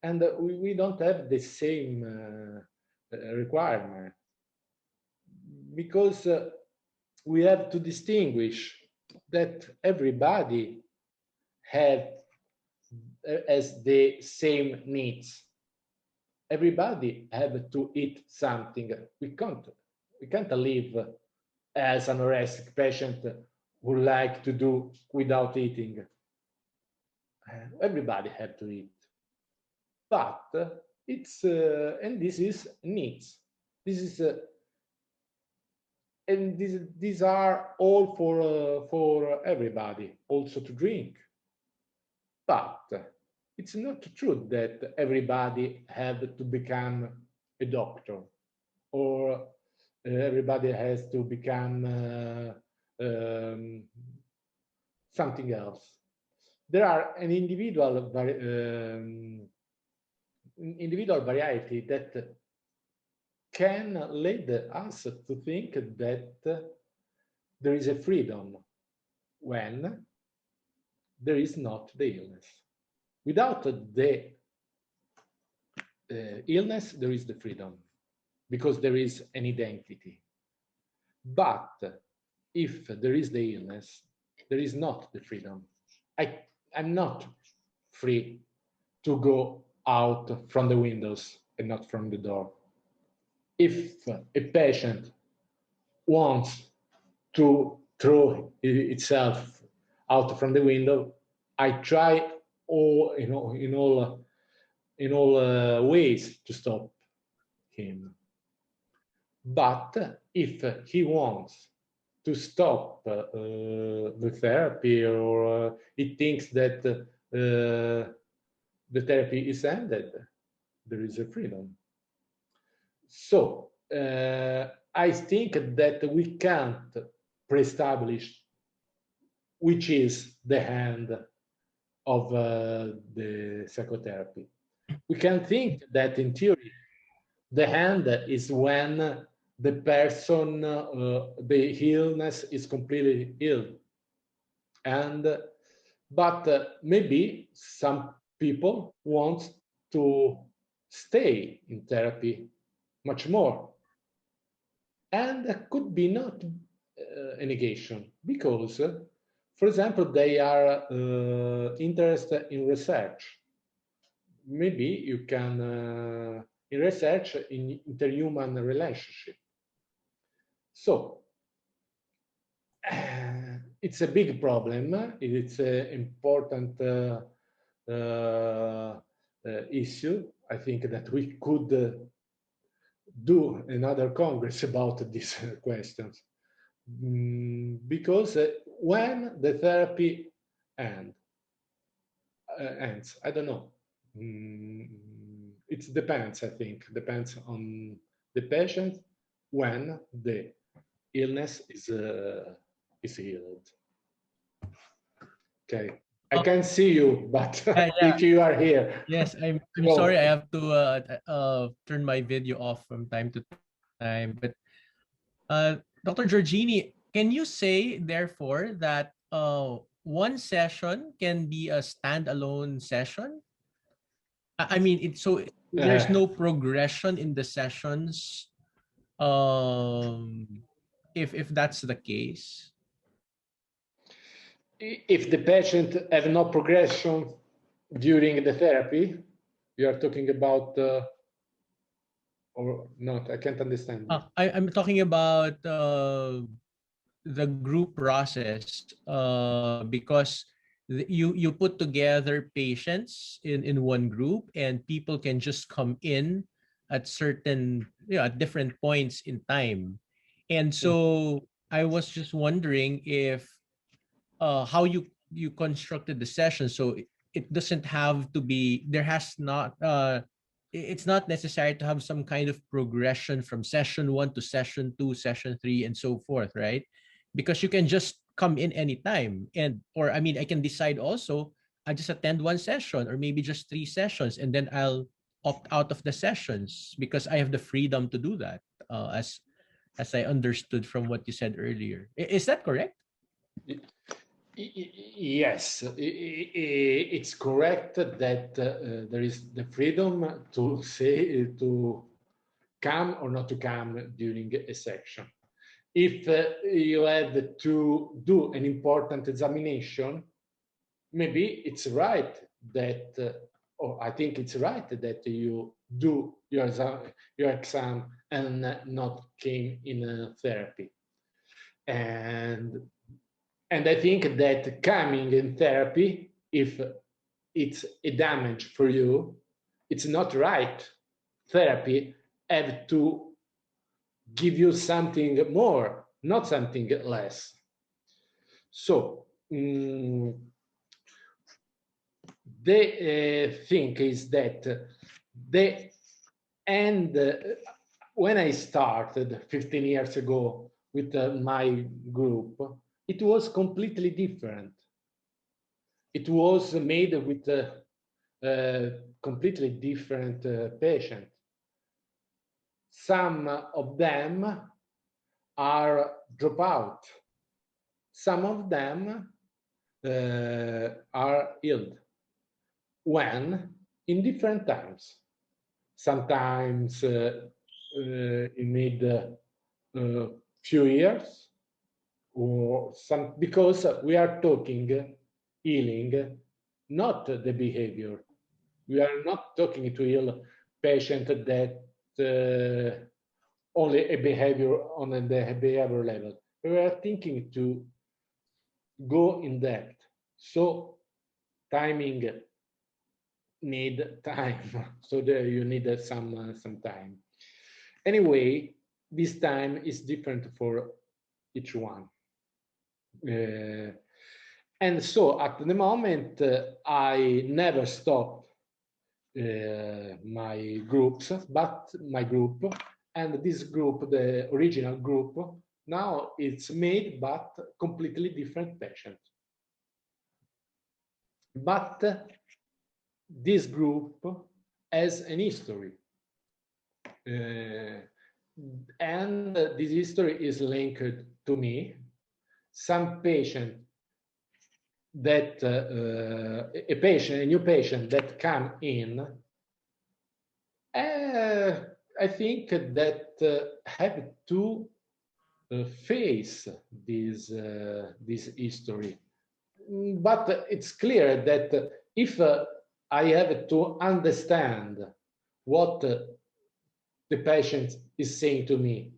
and we don't have the same requirement, because we have to distinguish that everybody has the same needs. Everybody have to eat something. We can't live as an anorexic patient who like to do without eating. Everybody have to eat, but it's and this is needs. This is and these are all for everybody, also to drink. But it's not true that everybody had to become a doctor, or everybody has to become something else. There are an individual variety that can lead us to think that there is a freedom when there is not the illness. Without the illness, there is the freedom, because there is an identity. But if there is the illness, there is not the freedom. I'm not free to go out from the windows and not from the door. If a patient wants to throw itself out from the window, I try in all ways to stop him. But if he wants to stop the therapy, or he thinks that the therapy is ended, there is a freedom. So I think that we can't pre-establish which is the end of the psychotherapy. We can think that in theory, the end is when the person, the illness is completely healed. But maybe some people want to stay in therapy much more. And that could be not a negation, because, for example, they are interested in research. Maybe you can, in research in interhuman relationship. So, it's a big problem. It's an important issue. I think that we could do another congress about these questions, because when the therapy ends, I don't know. It depends, I think. Depends on the patient when the illness is healed. Okay. I can see you, but Yeah. if you are here. Yes, I'm sorry. I have to turn my video off from time to time. But Dr. Giorgini, can you say therefore that one session can be a standalone session? I mean, there's no progression in the sessions. If that's the case. If the patient have no progression during the therapy, you are talking about, or not? I can't understand. I'm talking about the group process because you put together patients in one group, and people can just come in at certain, at different points in time. And so I was just wondering if how you constructed the session, so it doesn't have to be, there has not it's not necessary to have some kind of progression from session 1 to session 2, session 3, and so forth, right? Because you can just come in anytime, and or I mean, I can decide also, I just attend one session or maybe just 3 sessions, and then I'll opt out of the sessions because I have the freedom to do that, as I understood from what you said earlier. Is that correct? Yes, it's correct that there is the freedom to say to come or not to come during a section. If you have to do an important examination, maybe it's right that, or I think it's right that you do your exam and not came in therapy. And I think that coming in therapy, if it's a damage for you, it's not right. Therapy have to give you something more, not something less. So the thing is that the end, when I started 15 years ago with my group, it was completely different. It was made with completely different patients. Some of them are dropout. Some of them are healed. When? In different times. Sometimes you need a few years, or some, because we are talking healing, not the behavior. We are not talking to heal patient that only a behavior on the behavior level. We are thinking to go in depth. So timing need time. So there you need some time. Anyway, this time is different for each one. And so at the moment, I never stop my groups, but my group, and this group, the original group, now it's made but completely different patient. But this group has an history. And this history is linked to me. Some patient that a new patient that come in, I think that have to face this history. But it's clear that if I have to understand what the patient is saying to me,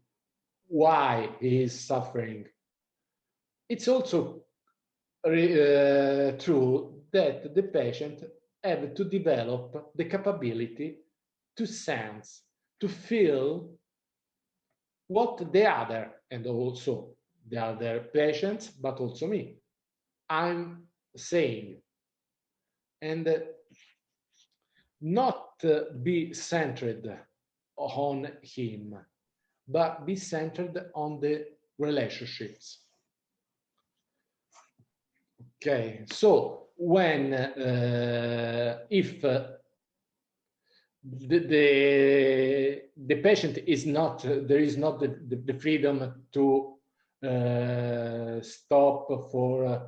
why he is suffering, it's also true that the patient have to develop the capability to sense, to feel what the other, and also the other patients, but also me, I'm saying. And not be centered on him, but be centered on the relationships. Okay, so when if the patient is not, there is not the freedom to stop for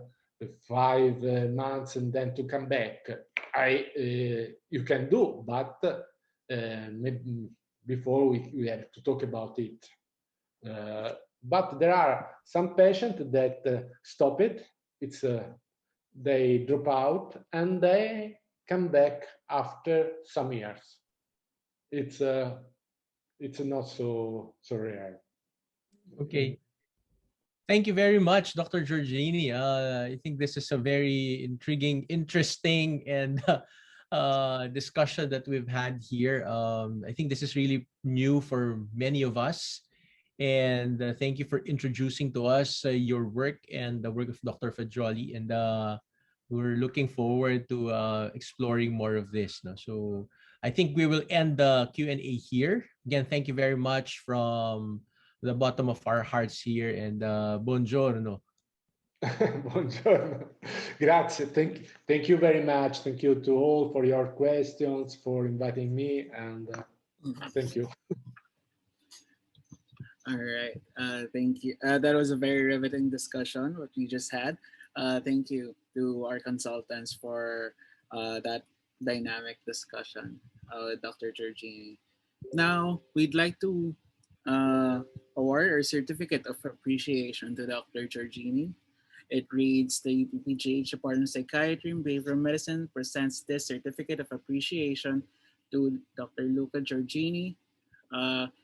5 months and then to come back. You can do, but maybe before we have to talk about it. But there are some patients that stop it. It's they drop out and they come back after some years. It's not so rare. Okay. Thank you very much, Dr. Giorgini. I think this is a very intriguing, interesting, and discussion that we've had here. I think this is really new for many of us. And thank you for introducing to us your work and the work of Dr. Fagioli. And we're looking forward to exploring more of this. No? So I think we will end the Q&A here. Again, thank you very much from the bottom of our hearts here, and buongiorno. Buongiorno. Grazie. Thank you very much. Thank you to all for your questions, for inviting me, and thank you. All right. Thank you. That was a very riveting discussion, what we just had. Thank you to our consultants for that dynamic discussion with Dr. Giorgini. Now, we'd like to award our certificate of appreciation to Dr. Giorgini. It reads, the UPPGH Department of Psychiatry and Behavioral Medicine presents this certificate of appreciation to Dr. Luca Giorgini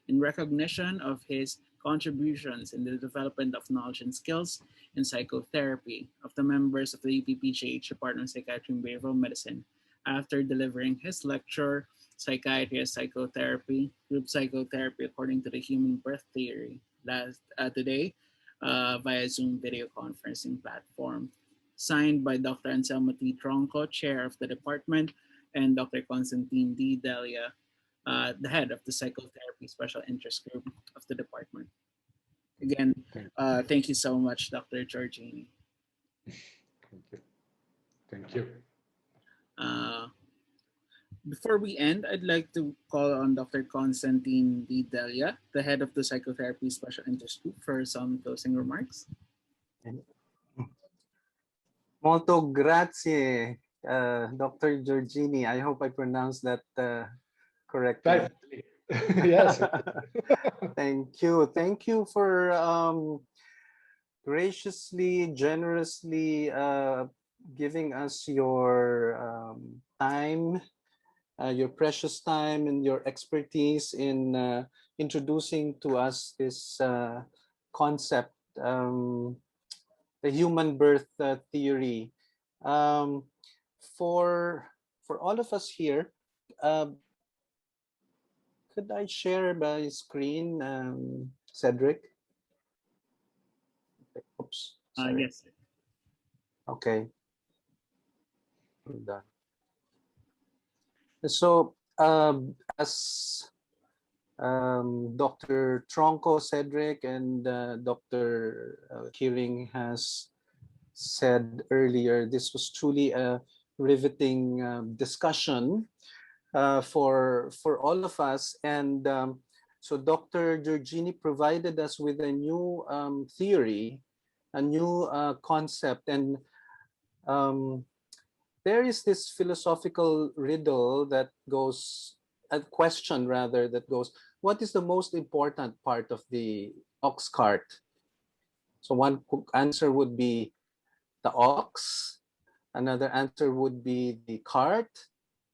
in recognition of his contributions in the development of knowledge and skills in psychotherapy of the members of the UPPGH Department of Psychiatry and Behavioral Medicine after delivering his lecture, Psychiatry as Psychotherapy, Group Psychotherapy According to the Human Birth Theory, today via Zoom video conferencing platform. Signed by Dr. Anselmo T. Tronco, Chair of the Department, and Dr. Constantine D. Delia, the head of the Psychotherapy Special Interest Group of the department. Again, thank you so much, Dr. Giorgini. Thank you. Thank you. Before we end, I'd like to call on Dr. Constantine D. Delia, the head of the Psychotherapy Special Interest Group, for some closing remarks. Molto grazie, Dr. Giorgini. I hope I pronounced that correctly. Perfectly. Yes. Thank you. Thank you for graciously, generously giving us your time, your precious time, and your expertise in introducing to us this concept, the human birth theory. For all of us here, could I share my screen, Cedric? Oops. Yes. Okay. I'm done. So, as Dr. Tronco, Cedric, and Dr. Kiring has said earlier, this was truly a riveting discussion for all of us. And so Dr. Giorgini provided us with a new theory, a new concept. And there is this philosophical riddle that goes, a question rather, that goes, what is the most important part of the ox cart? So one answer would be the ox, another answer would be the cart,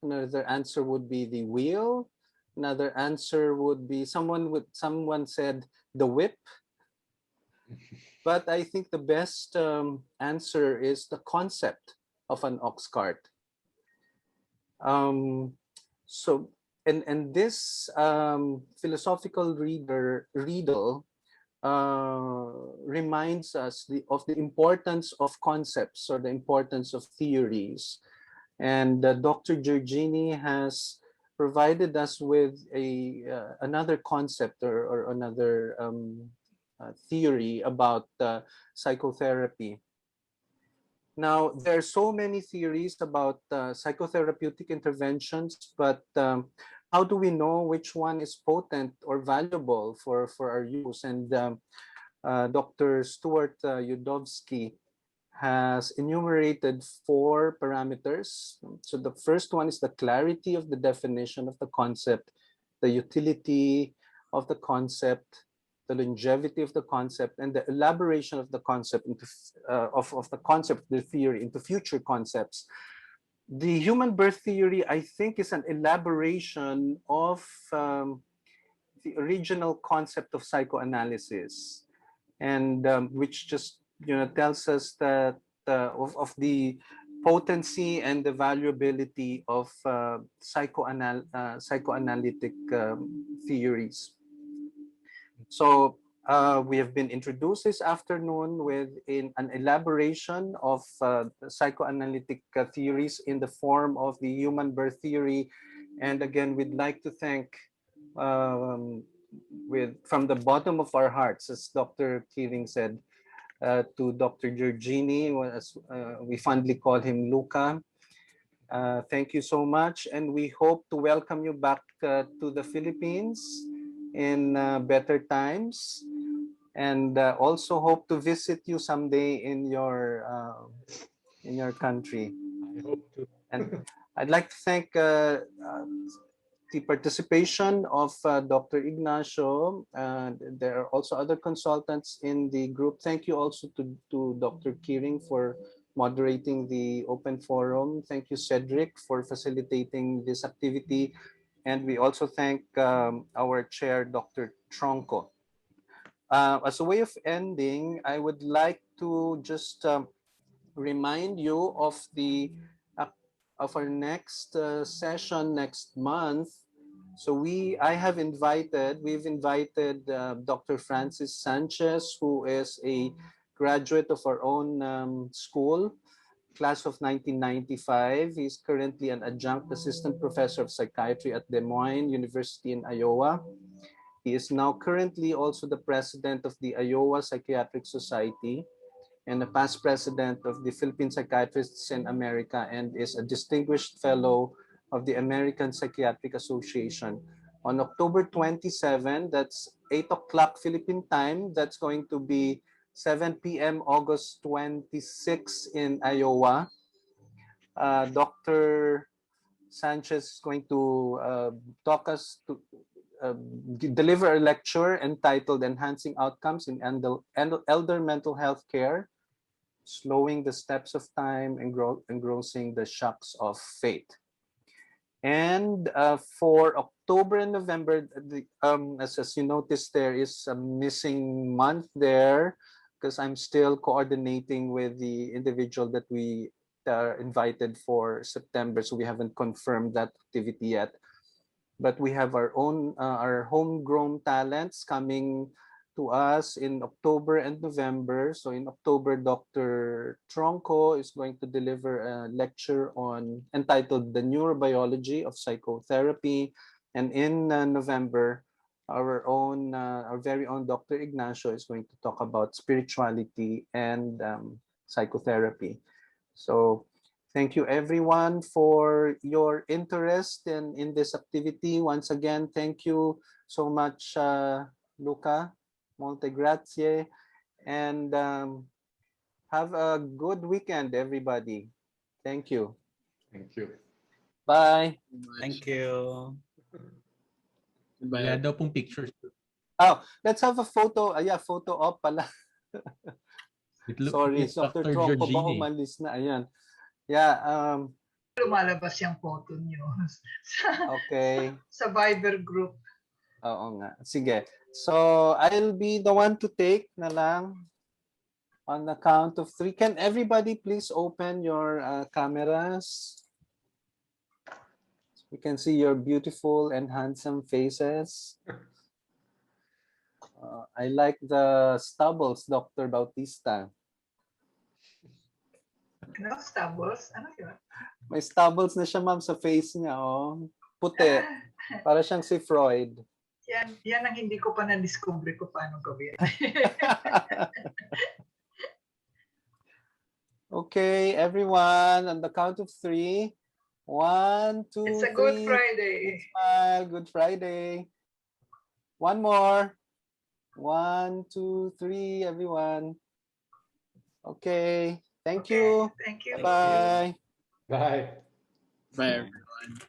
another answer would be the wheel, another answer would be, someone said the whip. But I think the best answer is the concept of an ox cart. So this philosophical riddle reminds us of the importance of concepts, or the importance of theories. And Dr. Giorgini has provided us with another concept or another theory about psychotherapy. Now, there are so many theories about psychotherapeutic interventions, but how do we know which one is potent or valuable for our use? And Dr. Stuart Yudovsky has enumerated 4 parameters. So the first one is the clarity of the definition of the concept, the utility of the concept, the longevity of the concept, and the elaboration of the concept into of the concept, the theory, into future concepts. The human birth theory, I think, is an elaboration of the original concept of psychoanalysis. and which just tells us that of the potency and the valuability of psychoanalytic theories. So we have been introduced this afternoon with an elaboration of psychoanalytic theories in the form of the human birth theory. And again, we'd like to thank from the bottom of our hearts, as Dr. Keeling said, to Dr. Giorgini, as we fondly call him Luca. Thank you so much, and we hope to welcome you back to the Philippines in better times, and also hope to visit you someday in your country. I hope to. And I'd like to thank the participation of Dr. Ignacio. There are also other consultants in the group. Thank you also to Dr. Keeling for moderating the open forum. Thank you, Cedric, for facilitating this activity. And we also thank our chair, Dr. Tronco. As a way of ending, I would like to just remind you of our next session next month. So we've invited Dr. Francis Sanchez, who is a graduate of our own school, class of 1995. He's currently an adjunct assistant professor of psychiatry at Des Moines University in Iowa. He is now currently also the president of the Iowa Psychiatric Society and a past president of the Philippine Psychiatrists in America, and is a distinguished fellow of the American Psychiatric Association. On October 27, that's 8 o'clock Philippine time, that's going to be 7 p.m. August 26 in Iowa. Dr. Sanchez is going to deliver a lecture entitled Enhancing Outcomes in Elder Mental Health Care, Slowing the Steps of Time, Engrossing the Shocks of Fate. And for October and November, as you notice, there is a missing month there because I'm still coordinating with the individual that we invited for September, so we haven't confirmed that activity yet. But we have our own, our homegrown talents coming to us in October and November. So in October, Dr. Tronco is going to deliver a lecture entitled The Neurobiology of Psychotherapy. And in November, our very own Dr. Ignacio is going to talk about spirituality and psychotherapy. So thank you everyone for your interest in this activity. Once again, thank you so much, Luca. Molte grazie. And have a good weekend, everybody. Thank you. Thank you. Bye. Thank you. Wala daw pong pictures. Oh, let's have a photo. Yeah, photo op pala. Sorry, It's Dr. Dr. Tronco ba Giorgini. umalis na? Ayan. Yeah. Lumalabas yung photo niyo Okay. sa Viber group. Oo nga. Sige. So, I'll be the one to take na lang on the count of 3. Can everybody please open your cameras? We can see your beautiful and handsome faces. I like the stubbles, Dr. Bautista. No, stubbles? Ano yun? May stubbles na siya, ma'am, sa face niya. Oh. Puti. Para siyang si Freud. Yan ang hindi ko pa na-discover ko paano gawin. Okay, everyone, on the count of 3. 1, 2, 3. It's a Good Friday. Good smile. Good Friday. One more. 1, 2, 3, everyone. Okay. Thank you. Thank you. Bye. Bye. Bye, everyone.